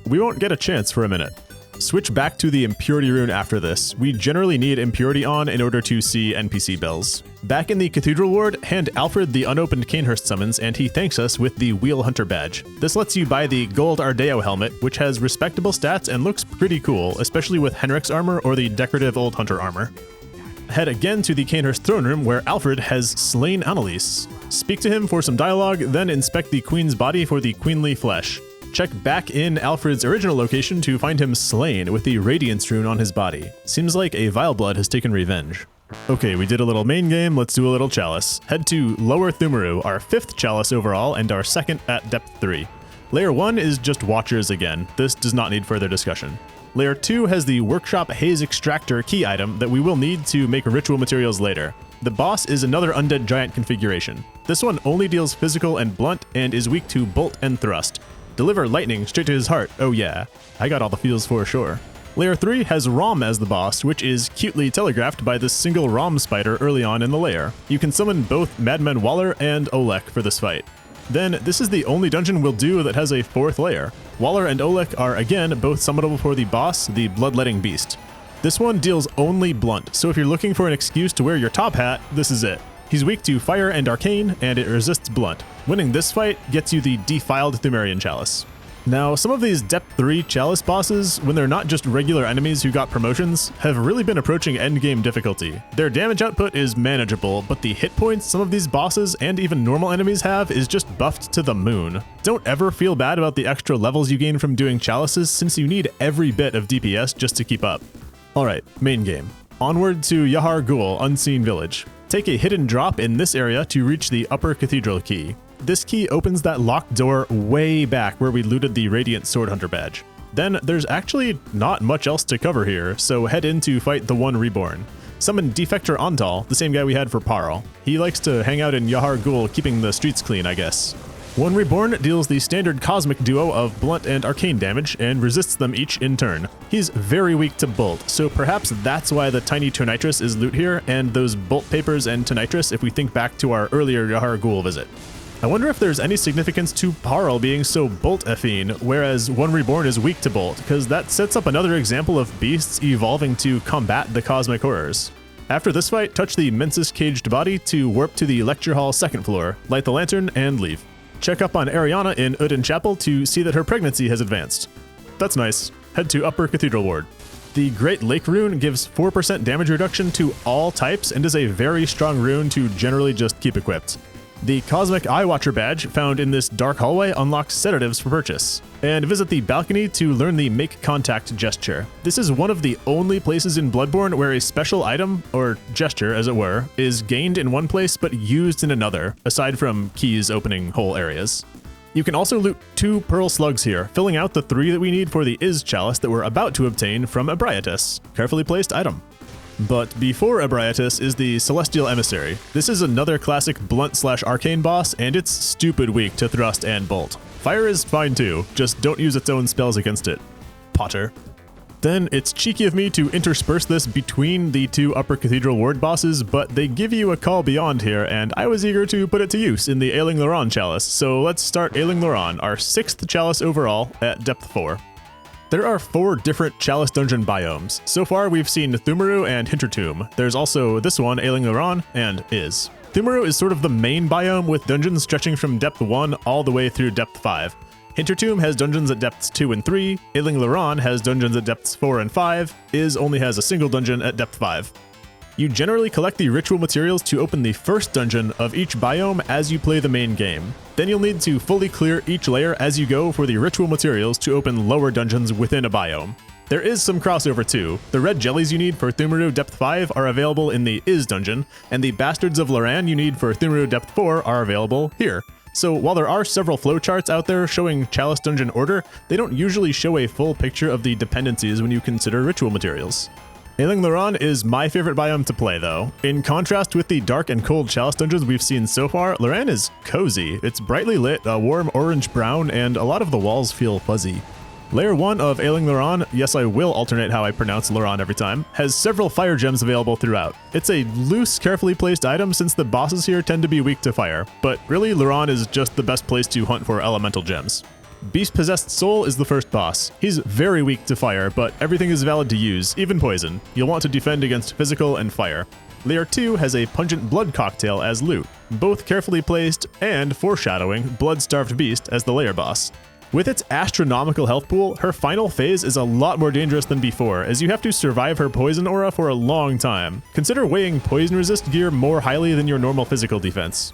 we won't get a chance for a minute. Switch back to the Impurity rune after this. We generally need Impurity on in order to see NPC bells. Back in the Cathedral Ward, hand Alfred the unopened Cainhurst summons, and he thanks us with the Wheel Hunter badge. This lets you buy the Gold Ardeo helmet, which has respectable stats and looks pretty cool, especially with Henrik's armor or the decorative Old Hunter armor. Head again to the Cainhurst throne room where Alfred has slain Annalise. Speak to him for some dialogue, then inspect the Queen's body for the queenly flesh. Check back in Alfred's original location to find him slain with the Radiance rune on his body. Seems like a Vileblood has taken revenge. Okay, we did a little main game, let's do a little chalice. Head to Lower Thumaru, our 5th chalice overall and our 2nd at depth 3. Layer 1 is just Watchers again. This does not need further discussion. Layer 2 has the Workshop Haze Extractor key item that we will need to make ritual materials later. The boss is another Undead Giant configuration. This one only deals physical and blunt and is weak to bolt and thrust. Deliver lightning straight to his heart, oh yeah. I got all the feels for sure. Layer 3 has Rom as the boss, which is cutely telegraphed by this single Rom spider early on in the layer. You can summon both Madman Waller and Olek for this fight. Then, this is the only dungeon we'll do that has a 4th layer. Waller and Olek are again both summonable for the boss, the Bloodletting Beast. This one deals only blunt, so if you're looking for an excuse to wear your top hat, this is it. He's weak to fire and arcane, and it resists blunt. Winning this fight gets you the defiled Pthumerian chalice. Now, some of these depth 3 chalice bosses, when they're not just regular enemies who got promotions, have really been approaching endgame difficulty. Their damage output is manageable, but the hit points some of these bosses and even normal enemies have is just buffed to the moon. Don't ever feel bad about the extra levels you gain from doing chalices, since you need every bit of DPS just to keep up. Alright, main game. Onward to Yahar Ghul, Unseen Village. Take a hidden drop in this area to reach the Upper Cathedral key. This key opens that locked door way back where we looted the Radiant Sword Hunter badge. Then there's actually not much else to cover here, so head in to fight the One Reborn. Summon Defector Antal, the same guy we had for Parl. He likes to hang out in Yahar Ghul, keeping the streets clean, I guess. One Reborn deals the standard cosmic duo of blunt and arcane damage, and resists them each in turn. He's very weak to bolt, so perhaps that's why the tiny Tonitrus is loot here, and those bolt papers and Tonitrus if we think back to our earlier Yahar Ghul visit. I wonder if there's any significance to Parl being so bolt-affine, whereas One Reborn is weak to bolt, because that sets up another example of beasts evolving to combat the cosmic horrors. After this fight, touch the Mensis caged body to warp to the lecture hall 2nd floor, light the lantern, and leave. Check up on Ariana in Uden Chapel to see that her pregnancy has advanced. That's nice. Head to Upper Cathedral Ward. The Great Lake rune gives 4% damage reduction to all types and is a very strong rune to generally just keep equipped. The Cosmic Eye Watcher badge found in this dark hallway unlocks sedatives for purchase. And visit the balcony to learn the Make Contact gesture. This is one of the only places in Bloodborne where a special item, or gesture as it were, is gained in one place but used in another, aside from keys opening whole areas. You can also loot 2 pearl slugs here, filling out the 3 that we need for the Is chalice that we're about to obtain from Ebrietas. Carefully placed item. But before Ebrietas is the Celestial Emissary. This is another classic blunt/arcane boss, and it's stupid weak to thrust and bolt. Fire is fine too, just don't use its own spells against it. Potter. Then it's cheeky of me to intersperse this between the 2 Upper Cathedral Ward bosses, but they give you a call beyond here, and I was eager to put it to use in the Ailing Loran chalice, so let's start Ailing Loran, our 6th chalice overall, at depth 4. There are 4 different chalice dungeon biomes. So far we've seen Thumeru and Hintertomb. There's also this one, Ailing Loran, and Is. Thumeru is sort of the main biome with dungeons stretching from depth 1 all the way through depth 5. Hintertomb has dungeons at depths 2 and 3, Ailing Loran has dungeons at depths 4 and 5, Is only has a single dungeon at depth 5. You generally collect the ritual materials to open the first dungeon of each biome as you play the main game. Then you'll need to fully clear each layer as you go for the ritual materials to open lower dungeons within a biome. There is some crossover too. The red jellies you need for Thumeru Depth 5 are available in the Is dungeon, and the Bastards of Loran you need for Thumeru Depth 4 are available here. So while there are several flowcharts out there showing Chalice Dungeon order, they don't usually show a full picture of the dependencies when you consider ritual materials. Ailing Loran is my favorite biome to play though. In contrast with the dark and cold Chalice dungeons we've seen so far, Loran is cozy. It's brightly lit, a warm orange-brown, and a lot of the walls feel fuzzy. Layer 1 of Ailing Loran, yes I will alternate how I pronounce Loran every time, has several fire gems available throughout. It's a loose, carefully placed item since the bosses here tend to be weak to fire, but really Loran is just the best place to hunt for elemental gems. Beast-Possessed Soul is the first boss. He's very weak to fire, but everything is valid to use, even poison. You'll want to defend against physical and fire. Layer 2 has a pungent blood cocktail as loot, both carefully placed and foreshadowing Blood-Starved Beast as the layer boss. With its astronomical health pool, her final phase is a lot more dangerous than before, as you have to survive her poison aura for a long time. Consider weighing poison resist gear more highly than your normal physical defense.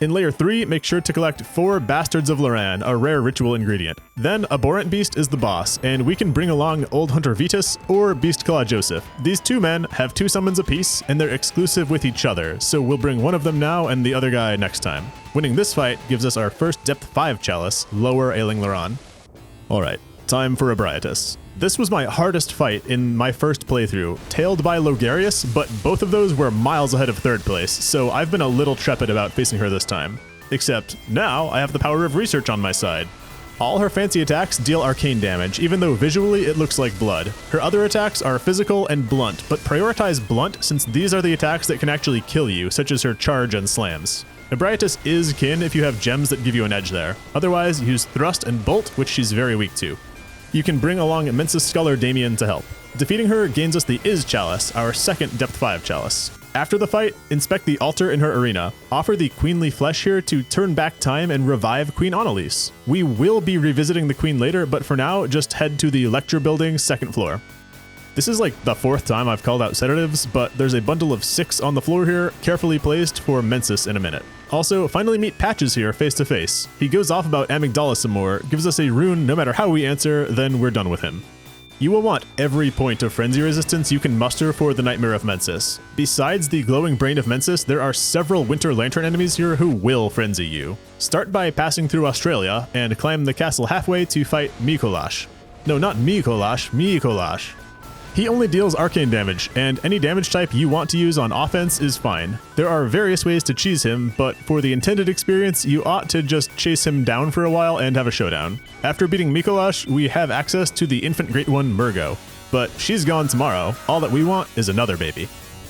In Layer 3, make sure to collect 4 Bastards of Loran, a rare ritual ingredient. Then, Abhorrent Beast is the boss, and we can bring along Old Hunter Vitus or Beast Claw Joseph. These 2 men have 2 summons apiece, and they're exclusive with each other, so we'll bring one of them now and the other guy next time. Winning this fight gives us our first Depth 5 Chalice, Lower Ailing Loran. Alright, time for Ebrietas. This was my hardest fight in my first playthrough, tailed by Logarius, but both of those were miles ahead of 3rd place, so I've been a little trepid about facing her this time. Except, now I have the power of research on my side. All her fancy attacks deal arcane damage, even though visually it looks like blood. Her other attacks are physical and blunt, but prioritize blunt since these are the attacks that can actually kill you, such as her charge and slams. Ebrietas is kin if you have gems that give you an edge there. Otherwise, use thrust and bolt, which she's very weak to. You can bring along Mensis Scholar Damien to help. Defeating her gains us the Is Chalice, our second Depth 5 Chalice. After the fight, inspect the altar in her arena. Offer the queenly flesh here to turn back time and revive Queen Annalise. We will be revisiting the queen later, but for now, just head to the lecture building, 2nd floor. This is like the 4th time I've called out sedatives, but there's a bundle of 6 on the floor here, carefully placed for Mensis in a minute. Also, finally meet Patches here face to face. He goes off about Amygdala some more, gives us a rune no matter how we answer, then we're done with him. You will want every point of frenzy resistance you can muster for the Nightmare of Mensis. Besides the glowing brain of Mensis, there are several Winter Lantern enemies here who will frenzy you. Start by passing through Australia and climb the castle halfway to fight Mikolash. No, not Mikolash, Mikolash. He only deals arcane damage, and any damage type you want to use on offense is fine. There are various ways to cheese him, but for the intended experience, you ought to just chase him down for a while and have a showdown. After beating Mikolash, we have access to the infant great one Murgo, but she's gone tomorrow. All that we want is another baby.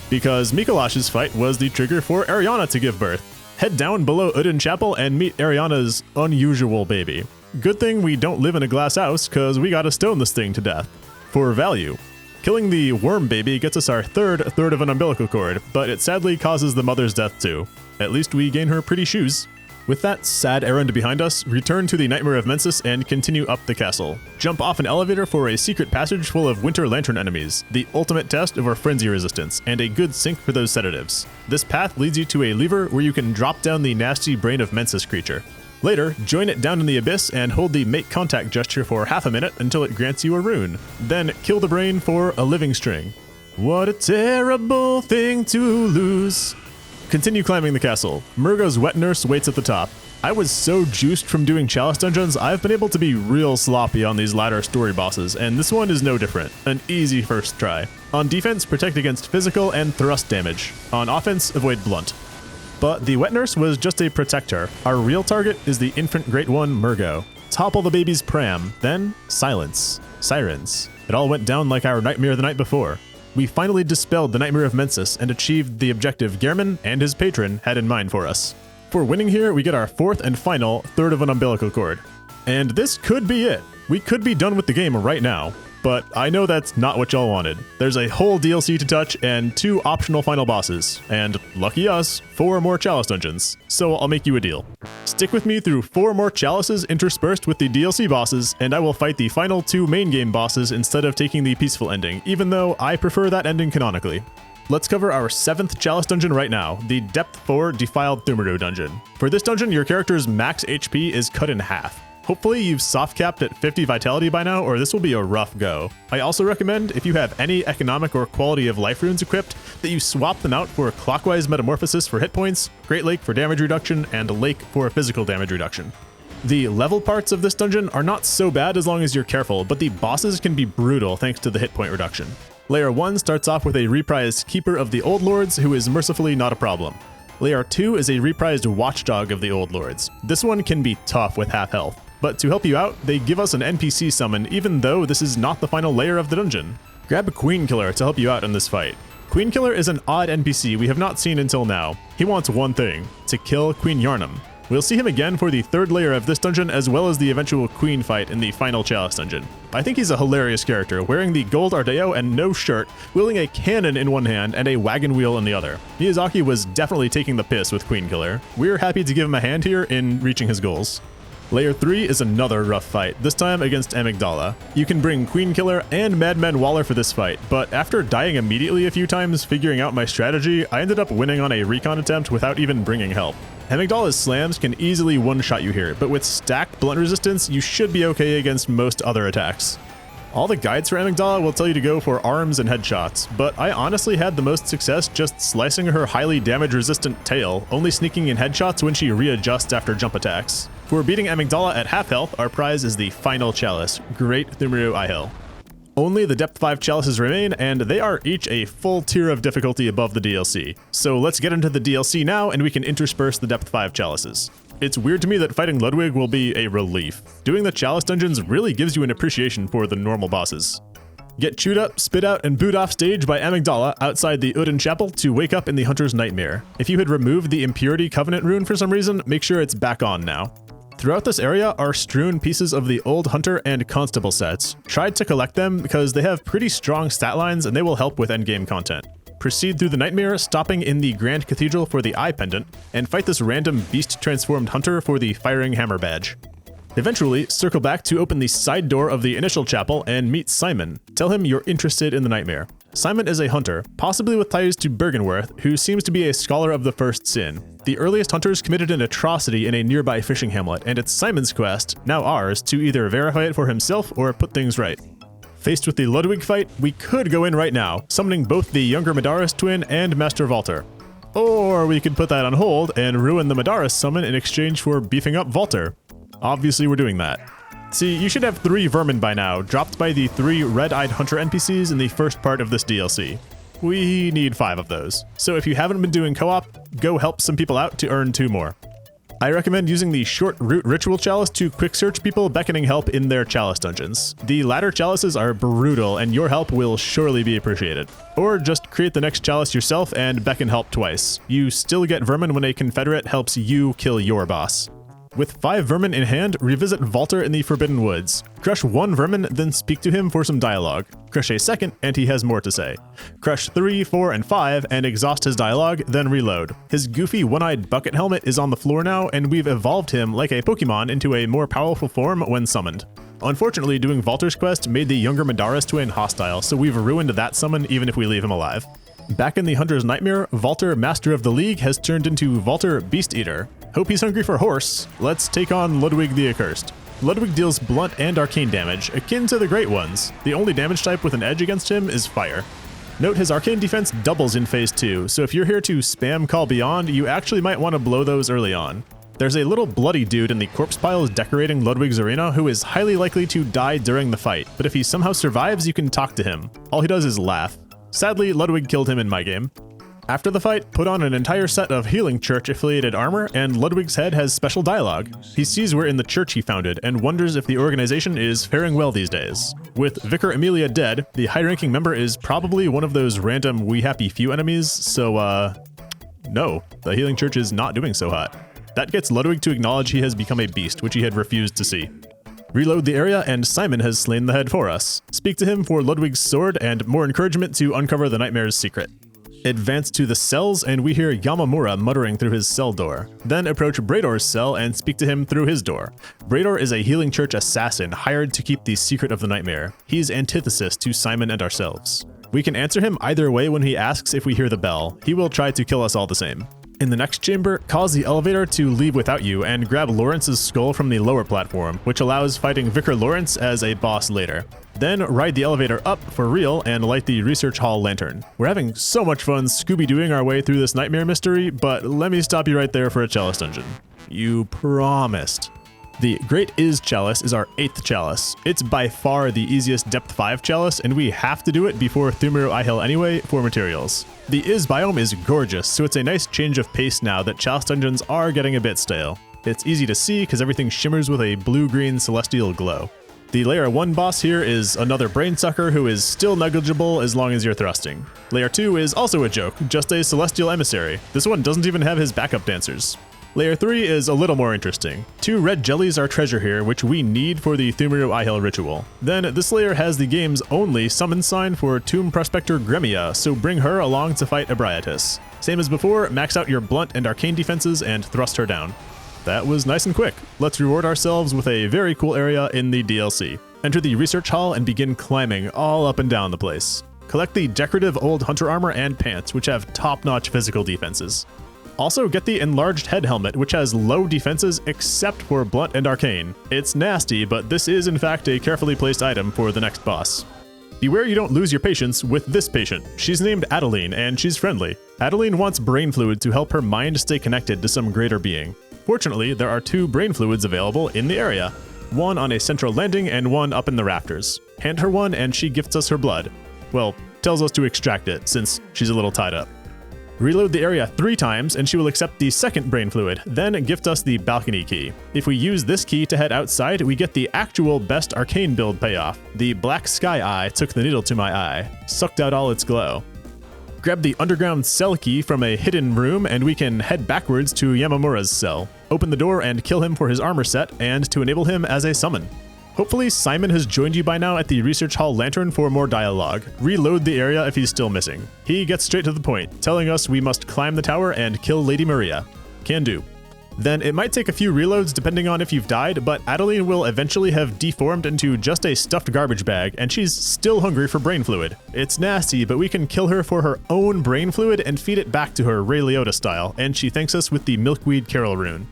Because Mikolash's fight was the trigger for Ariana to give birth. Head down below Udin Chapel and meet Ariana's unusual baby. Good thing we don't live in a glass house, cause we gotta stone this thing to death. For value. Killing the worm baby gets us our third of an umbilical cord, but it sadly causes the mother's death too. At least we gain her pretty shoes. With that sad errand behind us, return to the Nightmare of Mensis and continue up the castle. Jump off an elevator for a secret passage full of Winter Lantern enemies, the ultimate test of our frenzy resistance, and a good sink for those sedatives. This path leads you to a lever where you can drop down the nasty brain of Mensis creature. Later, join it down in the abyss and hold the make contact gesture for half a minute until it grants you a rune. Then kill the brain for a living string. What a terrible thing to lose. Continue climbing the castle. Murgo's wet nurse waits at the top. I was so juiced from doing chalice dungeons, I've been able to be real sloppy on these latter story bosses, and this one is no different. An easy first try. On defense, protect against physical and thrust damage. On offense, avoid blunt. But the wet nurse was just a protector. Our real target is the infant great one, Murgo. Topple the baby's pram, then silence. Sirens. It all went down like our nightmare the night before. We finally dispelled the Nightmare of Mensis and achieved the objective Gehrman and his patron had in mind for us. For winning here, we get our 4th and final of an umbilical cord. And this could be it. We could be done with the game right now. But I know that's not what y'all wanted. There's a whole DLC to touch and 2 optional final bosses. And lucky us, 4 more chalice dungeons. So I'll make you a deal. Stick with me through 4 more chalices interspersed with the DLC bosses, and I will fight the final 2 main game bosses instead of taking the peaceful ending, even though I prefer that ending canonically. Let's cover our 7th chalice dungeon right now, the Depth 4 Defiled Thumero dungeon. For this dungeon, your character's max HP is cut in half. Hopefully you've soft capped at 50 vitality by now, or this will be a rough go. I also recommend, if you have any economic or quality of life runes equipped, that you swap them out for Clockwise Metamorphosis for hit points, Great Lake for damage reduction, and Lake for physical damage reduction. The level parts of this dungeon are not so bad as long as you're careful, but the bosses can be brutal thanks to the hit point reduction. Layer 1 starts off with a reprised Keeper of the Old Lords, who is mercifully not a problem. Layer 2 is a reprised Watchdog of the Old Lords. This one can be tough with half health. But to help you out, they give us an NPC summon even though this is not the final layer of the dungeon. Grab a Queen Killer to help you out in this fight. Queen Killer is an odd NPC we have not seen until now. He wants one thing, to kill Queen Yarnum. We'll see him again for the 3rd layer of this dungeon as well as the eventual Queen fight in the final Chalice dungeon. I think he's a hilarious character, wearing the gold Ardeo and no shirt, wielding a cannon in one hand and a wagon wheel in the other. Miyazaki was definitely taking the piss with Queen Killer. We're happy to give him a hand here in reaching his goals. Layer 3 is another rough fight, this time against Amygdala. You can bring Queen Killer and Madman Waller for this fight, but after dying immediately a few times figuring out my strategy, I ended up winning on a recon attempt without even bringing help. Amygdala's slams can easily one-shot you here, but with stacked blunt resistance, you should be okay against most other attacks. All the guides for Amygdala will tell you to go for arms and headshots, but I honestly had the most success just slicing her highly damage-resistant tail, only sneaking in headshots when she readjusts after jump attacks. For beating Amygdala at half health, our prize is the final chalice, Great Thumero Ihil. Only the Depth 5 chalices remain, and they are each a full tier of difficulty above the DLC. So let's get into the DLC now, and we can intersperse the Depth 5 chalices. It's weird to me that fighting Ludwig will be a relief. Doing the chalice dungeons really gives you an appreciation for the normal bosses. Get chewed up, spit out, and booed off stage by Amygdala outside the Udin Chapel to wake up in the Hunter's Nightmare. If you had removed the Impurity Covenant rune for some reason, make sure it's back on now. Throughout this area are strewn pieces of the old Hunter and Constable sets. Try to collect them because they have pretty strong stat lines and they will help with endgame content. Proceed through the nightmare, stopping in the Grand Cathedral for the Eye Pendant, and fight this random beast-transformed hunter for the Firing Hammer badge. Eventually, circle back to open the side door of the initial chapel and meet Simon. Tell him you're interested in the nightmare. Simon is a hunter, possibly with ties to Byrgenwerth, who seems to be a scholar of the first sin. The earliest hunters committed an atrocity in a nearby fishing hamlet, and it's Simon's quest, now ours, to either verify it for himself or put things right. Faced with the Ludwig fight, we could go in right now, summoning both the younger Madaris twin and Master Walter. Or we could put that on hold and ruin the Madaris summon in exchange for beefing up Walter. Obviously we're doing that. See, you should have 3 vermin by now, dropped by the 3 red-eyed hunter NPCs in the first part of this DLC. We need 5 of those. So if you haven't been doing co-op, go help some people out to earn 2 more. I recommend using the short root ritual chalice to quick search people beckoning help in their chalice dungeons. The latter chalices are brutal and your help will surely be appreciated. Or just create the next chalice yourself and beckon help twice. You still get vermin when a confederate helps you kill your boss. With 5 vermin in hand, revisit Walter in the Forbidden Woods. Crush 1 vermin, then speak to him for some dialogue. Crush a second, and he has more to say. Crush 3, 4, and 5, and exhaust his dialogue, then reload. His goofy one-eyed bucket helmet is on the floor now, and we've evolved him like a Pokemon into a more powerful form when summoned. Unfortunately, doing Walter's quest made the younger Madaris twin hostile, so we've ruined that summon even if we leave him alive. Back in the Hunter's Nightmare, Walter, Master of the League, has turned into Walter Beast Eater. Hope he's hungry for horse. Let's take on Ludwig the Accursed. Ludwig deals blunt and arcane damage, akin to the Great Ones. The only damage type with an edge against him is fire. Note his arcane defense doubles in phase 2, so if you're here to spam Call Beyond, you actually might want to blow those early on. There's a little bloody dude in the corpse piles decorating Ludwig's arena who is highly likely to die during the fight, but if he somehow survives, you can talk to him. All he does is laugh. Sadly, Ludwig killed him in my game. After the fight, put on an entire set of Healing Church affiliated armor, and Ludwig's head has special dialogue. He sees we're in the church he founded and wonders if the organization is faring well these days. With Vicar Amelia dead, the high-ranking member is probably one of those random We Happy Few enemies, so no, the Healing Church is not doing so hot. That gets Ludwig to acknowledge he has become a beast, which he had refused to see. Reload the area, and Simon has slain the head for us. Speak to him for Ludwig's sword and more encouragement to uncover the nightmare's secret. Advance to the cells, and we hear Yamamura muttering through his cell door. Then approach Brador's cell and speak to him through his door. Brador is a Healing Church assassin hired to keep the secret of the nightmare. He's antithesis to Simon and ourselves. We can answer him either way when he asks if we hear the bell. He will try to kill us all the same. In the next chamber, cause the elevator to leave without you and grab Lawrence's skull from the lower platform, which allows fighting Vicar Lawrence as a boss later. Then ride the elevator up for real and light the research hall lantern. We're having so much fun Scooby-Dooing our way through this nightmare mystery, but let me stop you right there for a chalice dungeon. You promised. The Great Is Chalice is our 8th chalice. It's by far the easiest depth 5 chalice, and we have to do it before Thumeru Ihel anyway for materials. The Is biome is gorgeous, so it's a nice change of pace now that chalice dungeons are getting a bit stale. It's easy to see because everything shimmers with a blue-green celestial glow. The Layer 1 boss here is another brainsucker who is still negligible as long as you're thrusting. Layer 2 is also a joke, just a celestial emissary. This one doesn't even have his backup dancers. Layer 3 is a little more interesting. 2 red jellies are treasure here, which we need for the Thumeru Ihel ritual. Then this layer has the game's only summon sign for Tomb Prospector Gremia, so bring her along to fight Ebrietas. Same as before, max out your blunt and arcane defenses and thrust her down. That was nice and quick. Let's reward ourselves with a very cool area in the DLC. Enter the research hall and begin climbing all up and down the place. Collect the decorative old hunter armor and pants, which have top-notch physical defenses. Also, get the enlarged head helmet, which has low defenses except for blunt and arcane. It's nasty, but this is in fact a carefully placed item for the next boss. Beware you don't lose your patience with this patient. She's named Adeline, and she's friendly. Adeline wants brain fluid to help her mind stay connected to some greater being. Fortunately, there are 2 brain fluids available in the area. One on a central landing and one up in the rafters. Hand her one and she gifts us her blood. Well, tells us to extract it, since she's a little tied up. Reload the area 3 times and she will accept the second brain fluid, then gift us the balcony key. If we use this key to head outside, we get the actual best arcane build payoff. The black sky eye took the needle to my eye, sucked out all its glow. Grab the underground cell key from a hidden room and we can head backwards to Yamamura's cell. Open the door and kill him for his armor set and to enable him as a summon. Hopefully Simon has joined you by now at the Research Hall Lantern for more dialogue. Reload the area if he's still missing. He gets straight to the point, telling us we must climb the tower and kill Lady Maria. Can do. Then it might take a few reloads depending on if you've died, but Adeline will eventually have deformed into just a stuffed garbage bag, and she's still hungry for brain fluid. It's nasty, but we can kill her for her own brain fluid and feed it back to her Ray Liotta style, and she thanks us with the Milkweed Carol rune.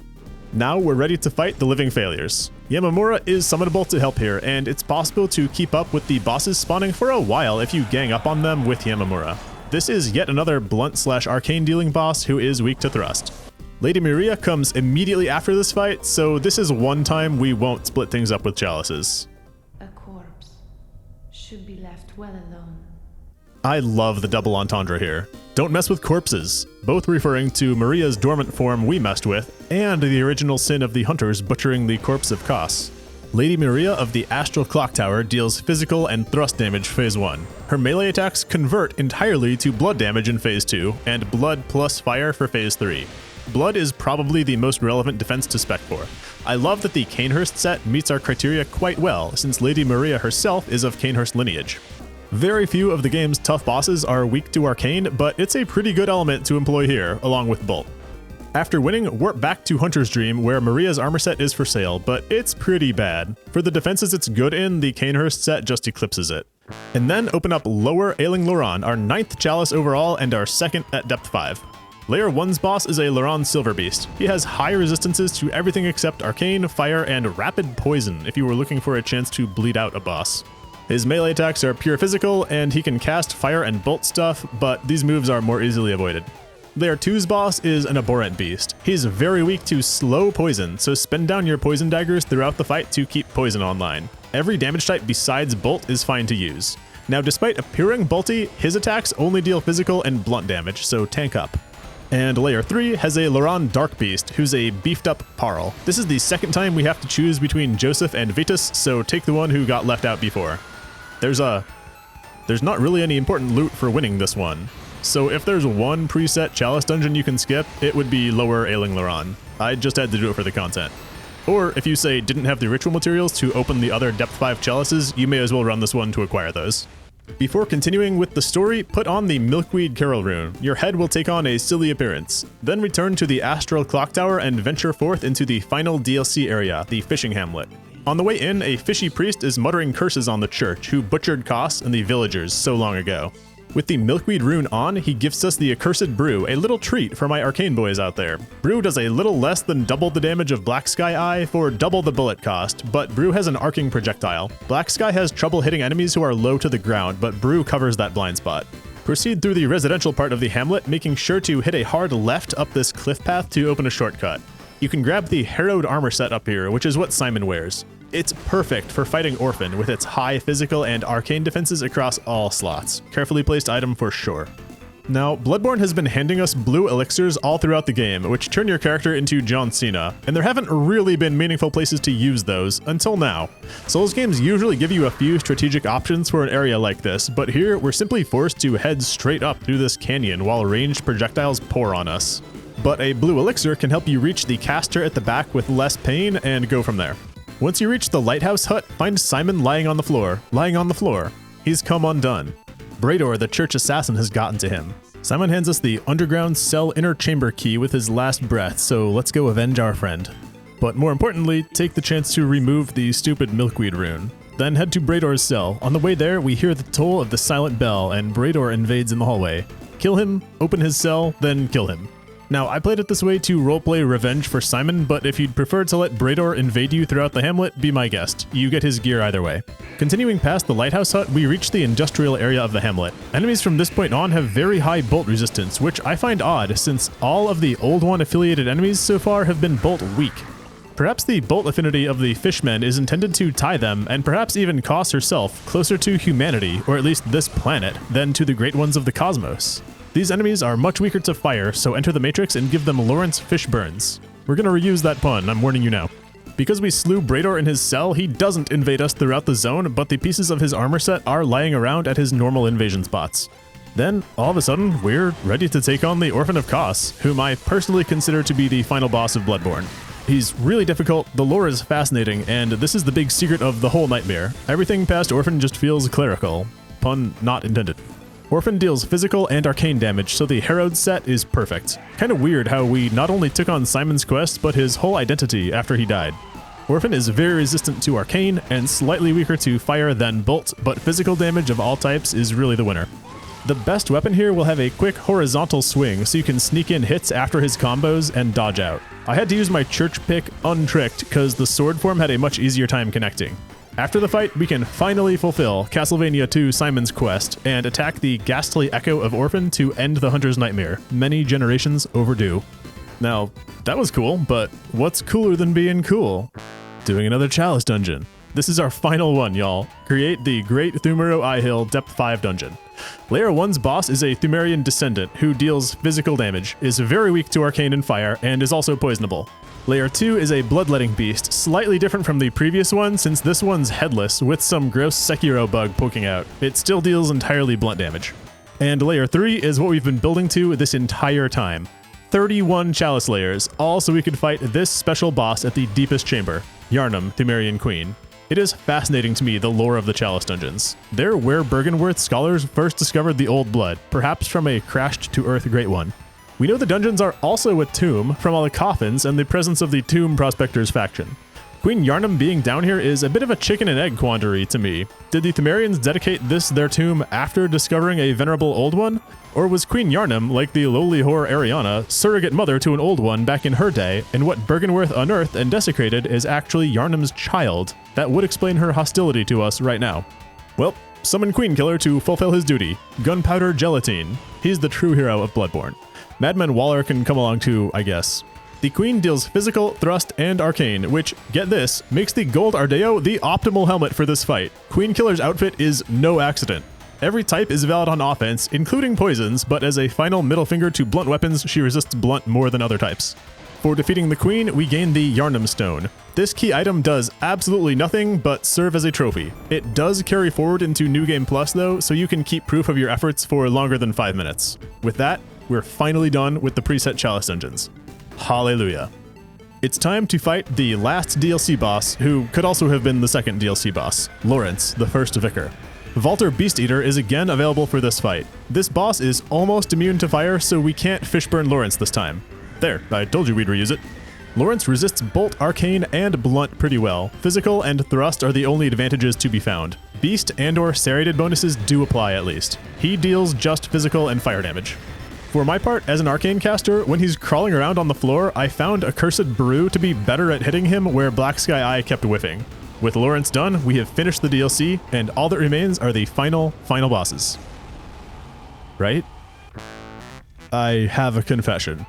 Now we're ready to fight the living failures. Yamamura is summonable to help here, and it's possible to keep up with the bosses spawning for a while if you gang up on them with Yamamura. This is yet another blunt/arcane dealing boss who is weak to thrust. Lady Maria comes immediately after this fight, so this is one time we won't split things up with chalices.
A corpse should be left well alone.
I love the double entendre here. Don't mess with corpses, both referring to Maria's dormant form we messed with, and the original sin of the hunters butchering the corpse of Kos. Lady Maria of the Astral Clock Tower deals physical and thrust damage phase 1. Her melee attacks convert entirely to blood damage in phase 2, and blood plus fire for phase 3. Blood is probably the most relevant defense to spec for. I love that the Cainhurst set meets our criteria quite well, since Lady Maria herself is of Cainhurst lineage. Very few of the game's tough bosses are weak to arcane, but it's a pretty good element to employ here, along with Bolt. After winning, warp back to Hunter's Dream, where Maria's armor set is for sale, but it's pretty bad. For the defenses it's good in, the Cainhurst set just eclipses it. And then open up Lower Ailing Loran, our 9th chalice overall and our 2nd at depth 5. Layer 1's boss is a Loran Silver Beast. He has high resistances to everything except arcane, fire, and rapid poison if you were looking for a chance to bleed out a boss. His melee attacks are pure physical, and he can cast fire and bolt stuff, but these moves are more easily avoided. Layer 2's boss is an Abhorrent Beast. He's very weak to slow poison, so spend down your poison daggers throughout the fight to keep poison online. Every damage type besides bolt is fine to use. Now, despite appearing bolty, his attacks only deal physical and blunt damage, so tank up. And Layer 3 has a Loran Dark Beast, who's a beefed up Parl. This is the second time we have to choose between Joseph and Vitus, so take the one who got left out before. There's not really any important loot for winning this one. So if there's one preset chalice dungeon you can skip, it would be Lower Ailing Loran. I just had to do it for the content. Or if you say didn't have the ritual materials to open the other depth 5 chalices, you may as well run this one to acquire those. Before continuing with the story, put on the Milkweed Carol rune. Your head will take on a silly appearance. Then return to the Astral Clock Tower and venture forth into the final DLC area, the Fishing Hamlet. On the way in, a fishy priest is muttering curses on the church, who butchered Kos and the villagers so long ago. With the Milkweed rune on, he gifts us the Accursed Brew, a little treat for my arcane boys out there. Brew does a little less than double the damage of Black Sky Eye for double the bullet cost, but Brew has an arcing projectile. Black Sky has trouble hitting enemies who are low to the ground, but Brew covers that blind spot. Proceed through the residential part of the hamlet, making sure to hit a hard left up this cliff path to open a shortcut. You can grab the Harrowed armor set up here, which is what Simon wears. It's perfect for fighting Orphan with its high physical and arcane defenses across all slots. Carefully placed item for sure. Now, Bloodborne has been handing us blue elixirs all throughout the game, which turn your character into John Cena, and there haven't really been meaningful places to use those until now. Souls games usually give you a few strategic options for an area like this, but here we're simply forced to head straight up through this canyon while ranged projectiles pour on us. But a blue elixir can help you reach the caster at the back with less pain and go from there. Once you reach the lighthouse hut, find Simon lying on the floor. He's come undone. Brador, the church assassin, has gotten to him. Simon hands us the underground cell inner chamber key with his last breath, so let's go avenge our friend. But more importantly, take the chance to remove the stupid Milkweed rune. Then head to Brador's cell. On the way there, we hear the toll of the silent bell, and Brador invades in the hallway. Kill him, open his cell, then kill him. Now, I played it this way to roleplay revenge for Simon, but if you'd prefer to let Brador invade you throughout the hamlet, be my guest. You get his gear either way. Continuing past the lighthouse hut, we reach the industrial area of the hamlet. Enemies from this point on have very high bolt resistance, which I find odd since all of the Old One affiliated enemies so far have been bolt weak. Perhaps the bolt affinity of the fishmen is intended to tie them, and perhaps even Kos herself, closer to humanity, or at least this planet, than to the great ones of the cosmos. These enemies are much weaker to fire, so enter the Matrix and give them Lawrence fish burns. We're gonna reuse that pun, I'm warning you now. Because we slew Brador in his cell, he doesn't invade us throughout the zone, but the pieces of his armor set are lying around at his normal invasion spots. Then, all of a sudden, we're ready to take on the Orphan of Kos, whom I personally consider to be the final boss of Bloodborne. He's really difficult, the lore is fascinating, and this is the big secret of the whole nightmare. Everything past Orphan just feels clerical. Pun not intended. Orphan deals physical and arcane damage, so the Herod set is perfect. Kinda weird how we not only took on Simon's quest, but his whole identity after he died. Orphan is very resistant to arcane and slightly weaker to fire than bolt, but physical damage of all types is really the winner. The best weapon here will have a quick horizontal swing, so you can sneak in hits after his combos and dodge out. I had to use my church pick untricked because the sword form had a much easier time connecting. After the fight, we can finally fulfill Castlevania II Simon's quest and attack the ghastly echo of Orphan to end the Hunter's nightmare, many generations overdue. Now, that was cool, but what's cooler than being cool? Doing another chalice dungeon. This is our final one, y'all. Create the Great Thumero Eye Hill Depth 5 dungeon. Layer 1's boss is a Thumerian descendant who deals physical damage, is very weak to arcane and fire, and is also poisonable. Layer 2 is a bloodletting beast, slightly different from the previous one since this one's headless with some gross Sekiro bug poking out. It still deals entirely blunt damage. And Layer 3 is what we've been building to this entire time. 31 chalice layers, all so we could fight this special boss at the deepest chamber, Yharnam, Thumerian Queen. It is fascinating to me, the lore of the chalice dungeons. They're where Byrgenwerth scholars first discovered the Old Blood, perhaps from a crashed-to-earth Great One. We know the dungeons are also a tomb from all the coffins and the presence of the Tomb Prospectors faction. Queen Yharnam being down here is a bit of a chicken and egg quandary to me. Did the Thumerians dedicate this their tomb after discovering a venerable old one? Or was Queen Yharnam, like the lowly whore Ariana, surrogate mother to an old one back in her day, and what Byrgenwerth unearthed and desecrated is actually Yharnam's child? That would explain her hostility to us right now. Well, summon Queen Killer to fulfill his duty. Gunpowder Gelatine. He's the true hero of Bloodborne. Madman Waller can come along too, I guess. The Queen deals physical, thrust, and arcane, which, get this, makes the Gold Ardeo the optimal helmet for this fight. Queen Killer's outfit is no accident. Every type is valid on offense, including poisons, but as a final middle finger to blunt weapons, she resists blunt more than other types. For defeating the Queen, we gain the Yharnam Stone. This key item does absolutely nothing but serve as a trophy. It does carry forward into New Game Plus though, so you can keep proof of your efforts for longer than 5 minutes. With that, we're finally done with the preset chalice dungeons. Hallelujah. It's time to fight the last DLC boss, who could also have been the second DLC boss, Lawrence, the first Vicar. Valter Beast Eater is again available for this fight. This boss is almost immune to fire, so we can't Fishburn Lawrence this time. There, I told you we'd reuse it. Lawrence resists bolt, arcane, and blunt pretty well. Physical and thrust are the only advantages to be found. Beast and/or serrated bonuses do apply at least. He deals just physical and fire damage. For my part, as an arcane caster, when he's crawling around on the floor, I found Accursed Brew to be better at hitting him where Black Sky Eye kept whiffing. With Lawrence done, we have finished the DLC, and all that remains are the final bosses. Right? I have a confession.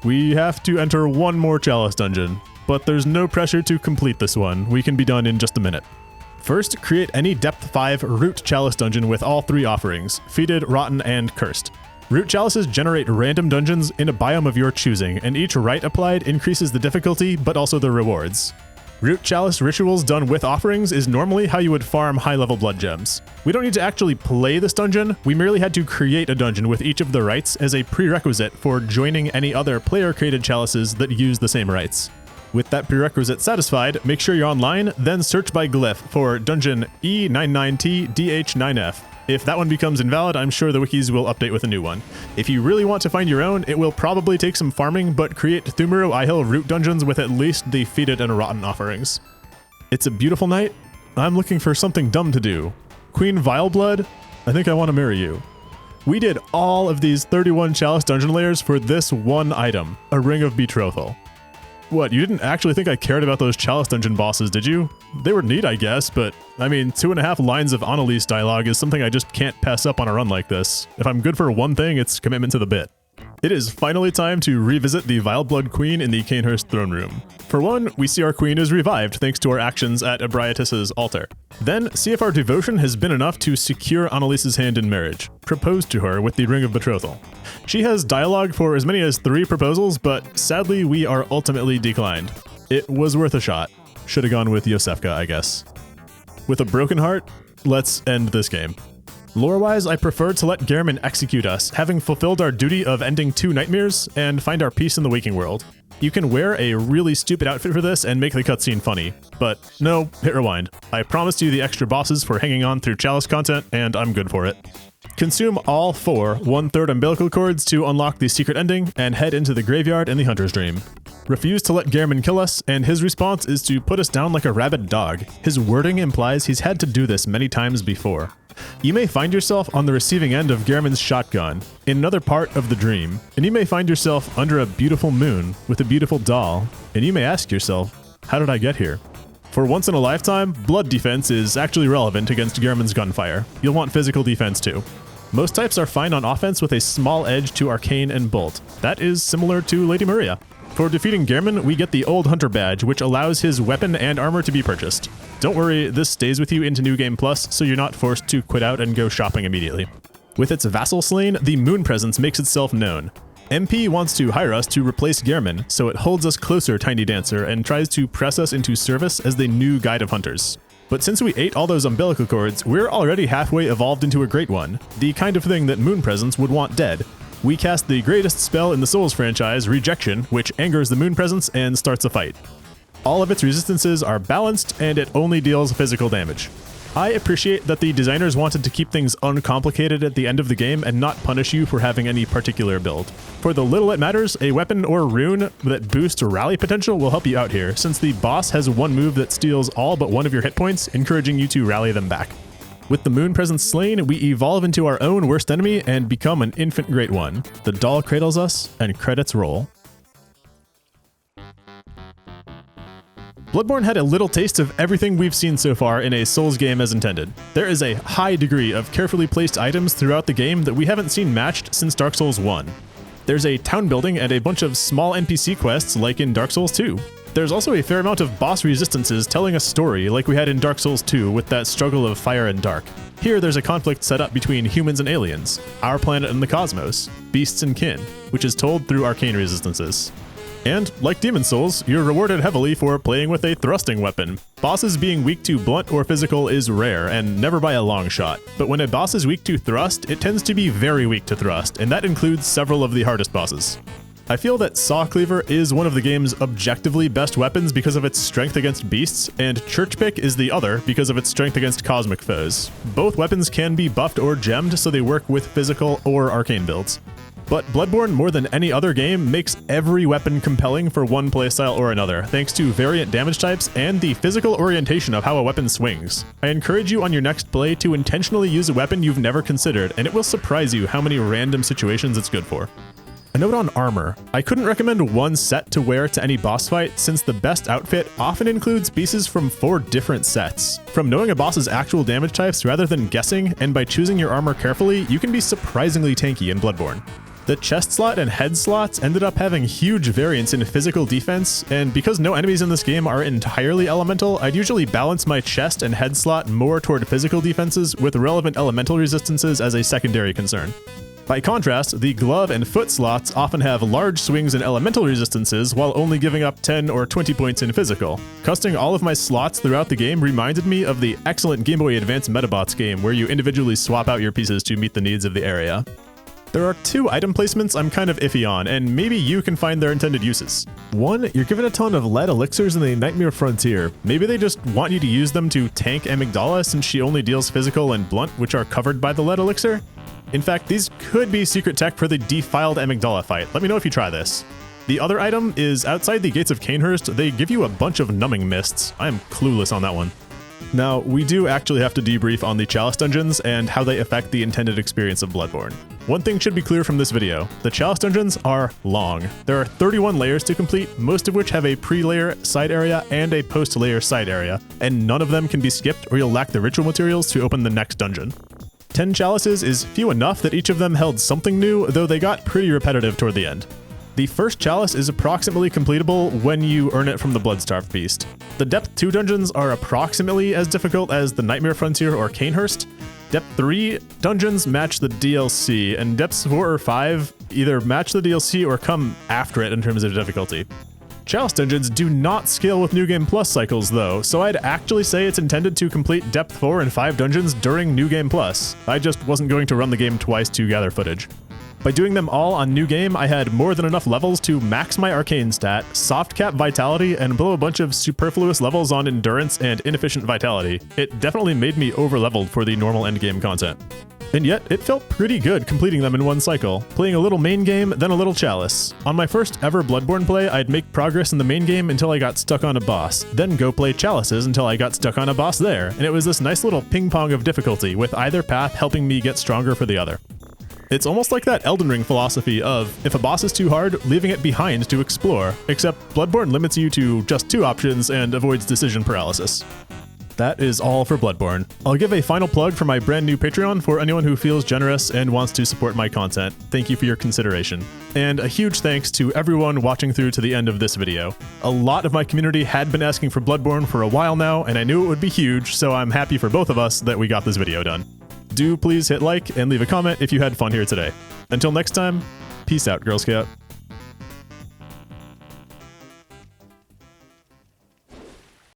We have to enter one more chalice dungeon, but there's no pressure to complete this one. We can be done in just a minute. First, create any Depth 5 Root Chalice dungeon with all 3 offerings, Fetid, Rotten, and Cursed. Root Chalices generate random dungeons in a biome of your choosing, and each rite applied increases the difficulty, but also the rewards. Root Chalice rituals done with offerings is normally how you would farm high-level blood gems. We don't need to actually play this dungeon, we merely had to create a dungeon with each of the rites as a prerequisite for joining any other player-created chalices that use the same rites. With that prerequisite satisfied, make sure you're online, then search by glyph for dungeon E99T-DH9F. If that one becomes invalid, I'm sure the wikis will update with a new one. If you really want to find your own, it will probably take some farming, but create Thumero Eye Hill root dungeons with at least the Fetid and Rotten offerings. It's a beautiful night. I'm looking for something dumb to do. Queen Vileblood, I think I want to marry you. We did all of these 31 chalice dungeon layers for this one item, a Ring of Betrothal. What, you didn't actually think I cared about those chalice dungeon bosses, did you? They were neat, I guess, but I mean, 2.5 lines of Annalise dialogue is something I just can't pass up on a run like this. If I'm good for one thing, it's commitment to the bit. It is finally time to revisit the Vileblood Queen in the Cainhurst throne room. For one, we see our queen is revived thanks to our actions at Ebrietus's altar. Then, see if our devotion has been enough to secure Annalise's hand in marriage. Propose to her with the Ring of Betrothal. She has dialogue for as many as 3 proposals, but sadly we are ultimately declined. It was worth a shot. Should've gone with Iosefka, I guess. With a broken heart, let's end this game. Lore-wise, I prefer to let Gehrman execute us, having fulfilled our duty of ending 2 nightmares and find our peace in the waking world. You can wear a really stupid outfit for this and make the cutscene funny, but no, hit rewind. I promised you the extra bosses for hanging on through chalice content, and I'm good for it. Consume all 4 1/3 umbilical cords to unlock the secret ending, and head into the graveyard in the Hunter's Dream. Refuse to let Gehrman kill us, and his response is to put us down like a rabid dog. His wording implies he's had to do this many times before. You may find yourself on the receiving end of Gehrman's shotgun, in another part of the dream, and you may find yourself under a beautiful moon with a beautiful doll, and you may ask yourself, how did I get here? For once in a lifetime, blood defense is actually relevant against Gehrman's gunfire. You'll want physical defense too. Most types are fine on offense with a small edge to arcane and bolt. That is similar to Lady Maria. For defeating Gehrman, we get the Old Hunter badge, which allows his weapon and armor to be purchased. Don't worry, this stays with you into New Game Plus, so you're not forced to quit out and go shopping immediately. With its vassal slain, the Moon Presence makes itself known. MP wants to hire us to replace Gehrman, so it holds us closer, Tiny Dancer, and tries to press us into service as the new Guide of Hunters. But since we ate all those umbilical cords, we're already halfway evolved into a Great One, the kind of thing that Moon Presence would want dead. We cast the greatest spell in the Souls franchise, Rejection, which angers the Moon Presence and starts a fight. All of its resistances are balanced, and it only deals physical damage. I appreciate that the designers wanted to keep things uncomplicated at the end of the game and not punish you for having any particular build. For the little it matters, a weapon or rune that boosts rally potential will help you out here, since the boss has one move that steals all but one of your hit points, encouraging you to rally them back. With the Moon Presence slain, we evolve into our own worst enemy and become an infant Great One. The doll cradles us, and credits roll. Bloodborne had a little taste of everything we've seen so far in a Souls game as intended. There is a high degree of carefully placed items throughout the game that we haven't seen matched since Dark Souls 1. There's a town building and a bunch of small NPC quests like in Dark Souls 2. There's also a fair amount of boss resistances telling a story like we had in Dark Souls 2 with that struggle of fire and dark. Here there's a conflict set up between humans and aliens, our planet and the cosmos, beasts and kin, which is told through arcane resistances. And, like Demon Souls, you're rewarded heavily for playing with a thrusting weapon. Bosses being weak to blunt or physical is rare, and never by a long shot. But when a boss is weak to thrust, it tends to be very weak to thrust, and that includes several of the hardest bosses. I feel that Saw Cleaver is one of the game's objectively best weapons because of its strength against beasts, and Church Pick is the other because of its strength against cosmic foes. Both weapons can be buffed or gemmed, so they work with physical or arcane builds. But Bloodborne, more than any other game, makes every weapon compelling for one playstyle or another, thanks to variant damage types and the physical orientation of how a weapon swings. I encourage you on your next play to intentionally use a weapon you've never considered, and it will surprise you how many random situations it's good for. A note on armor. I couldn't recommend one set to wear to any boss fight, since the best outfit often includes pieces from 4 different sets. From knowing a boss's actual damage types rather than guessing, and by choosing your armor carefully, you can be surprisingly tanky in Bloodborne. The chest slot and head slots ended up having huge variance in physical defense, and because no enemies in this game are entirely elemental, I'd usually balance my chest and head slot more toward physical defenses with relevant elemental resistances as a secondary concern. By contrast, the glove and foot slots often have large swings in elemental resistances while only giving up 10 or 20 points in physical. Custing all of my slots throughout the game reminded me of the excellent Game Boy Advance Metabots game where you individually swap out your pieces to meet the needs of the area. There are 2 item placements I'm kind of iffy on, and maybe you can find their intended uses. 1, you're given a ton of lead elixirs in the Nightmare Frontier. Maybe they just want you to use them to tank Amygdala since she only deals physical and blunt, which are covered by the lead elixir. In fact, these could be secret tech for the defiled Amygdala fight. Let me know if you try this. The other item is outside the gates of Canehurst, they give you a bunch of numbing mists. I am clueless on that one. Now, we do actually have to debrief on the Chalice dungeons and how they affect the intended experience of Bloodborne. One thing should be clear from this video, the Chalice dungeons are long. There are 31 layers to complete, most of which have a pre-layer side area and a post-layer side area, and none of them can be skipped or you'll lack the ritual materials to open the next dungeon. 10 chalices is few enough that each of them held something new, though they got pretty repetitive toward the end. The first chalice is approximately completable when you earn it from the Bloodstarved Beast. The Depth 2 dungeons are approximately as difficult as the Nightmare Frontier or Canehurst. Depth 3 dungeons match the DLC, and Depths 4 or 5 either match the DLC or come after it in terms of difficulty. Chalice dungeons do not scale with New Game Plus cycles though, so I'd actually say it's intended to complete Depth 4 and 5 dungeons during New Game Plus. I just wasn't going to run the game twice to gather footage. By doing them all on New Game, I had more than enough levels to max my arcane stat, soft cap vitality, and blow a bunch of superfluous levels on endurance and inefficient vitality. It definitely made me over-leveled for the normal endgame content. And yet, it felt pretty good completing them in one cycle, playing a little main game, then a little chalice. On my first ever Bloodborne play, I'd make progress in the main game until I got stuck on a boss, then go play chalices until I got stuck on a boss there, and it was this nice little ping-pong of difficulty, with either path helping me get stronger for the other. It's almost like that Elden Ring philosophy of, if a boss is too hard, leaving it behind to explore, except Bloodborne limits you to just 2 options and avoids decision paralysis. That is all for Bloodborne. I'll give a final plug for my brand new Patreon for anyone who feels generous and wants to support my content. Thank you for your consideration. And a huge thanks to everyone watching through to the end of this video. A lot of my community had been asking for Bloodborne for a while now, and I knew it would be huge, so I'm happy for both of us that we got this video done. Do please hit like and leave a comment if you had fun here today. Until next time, peace out, Girl Scout.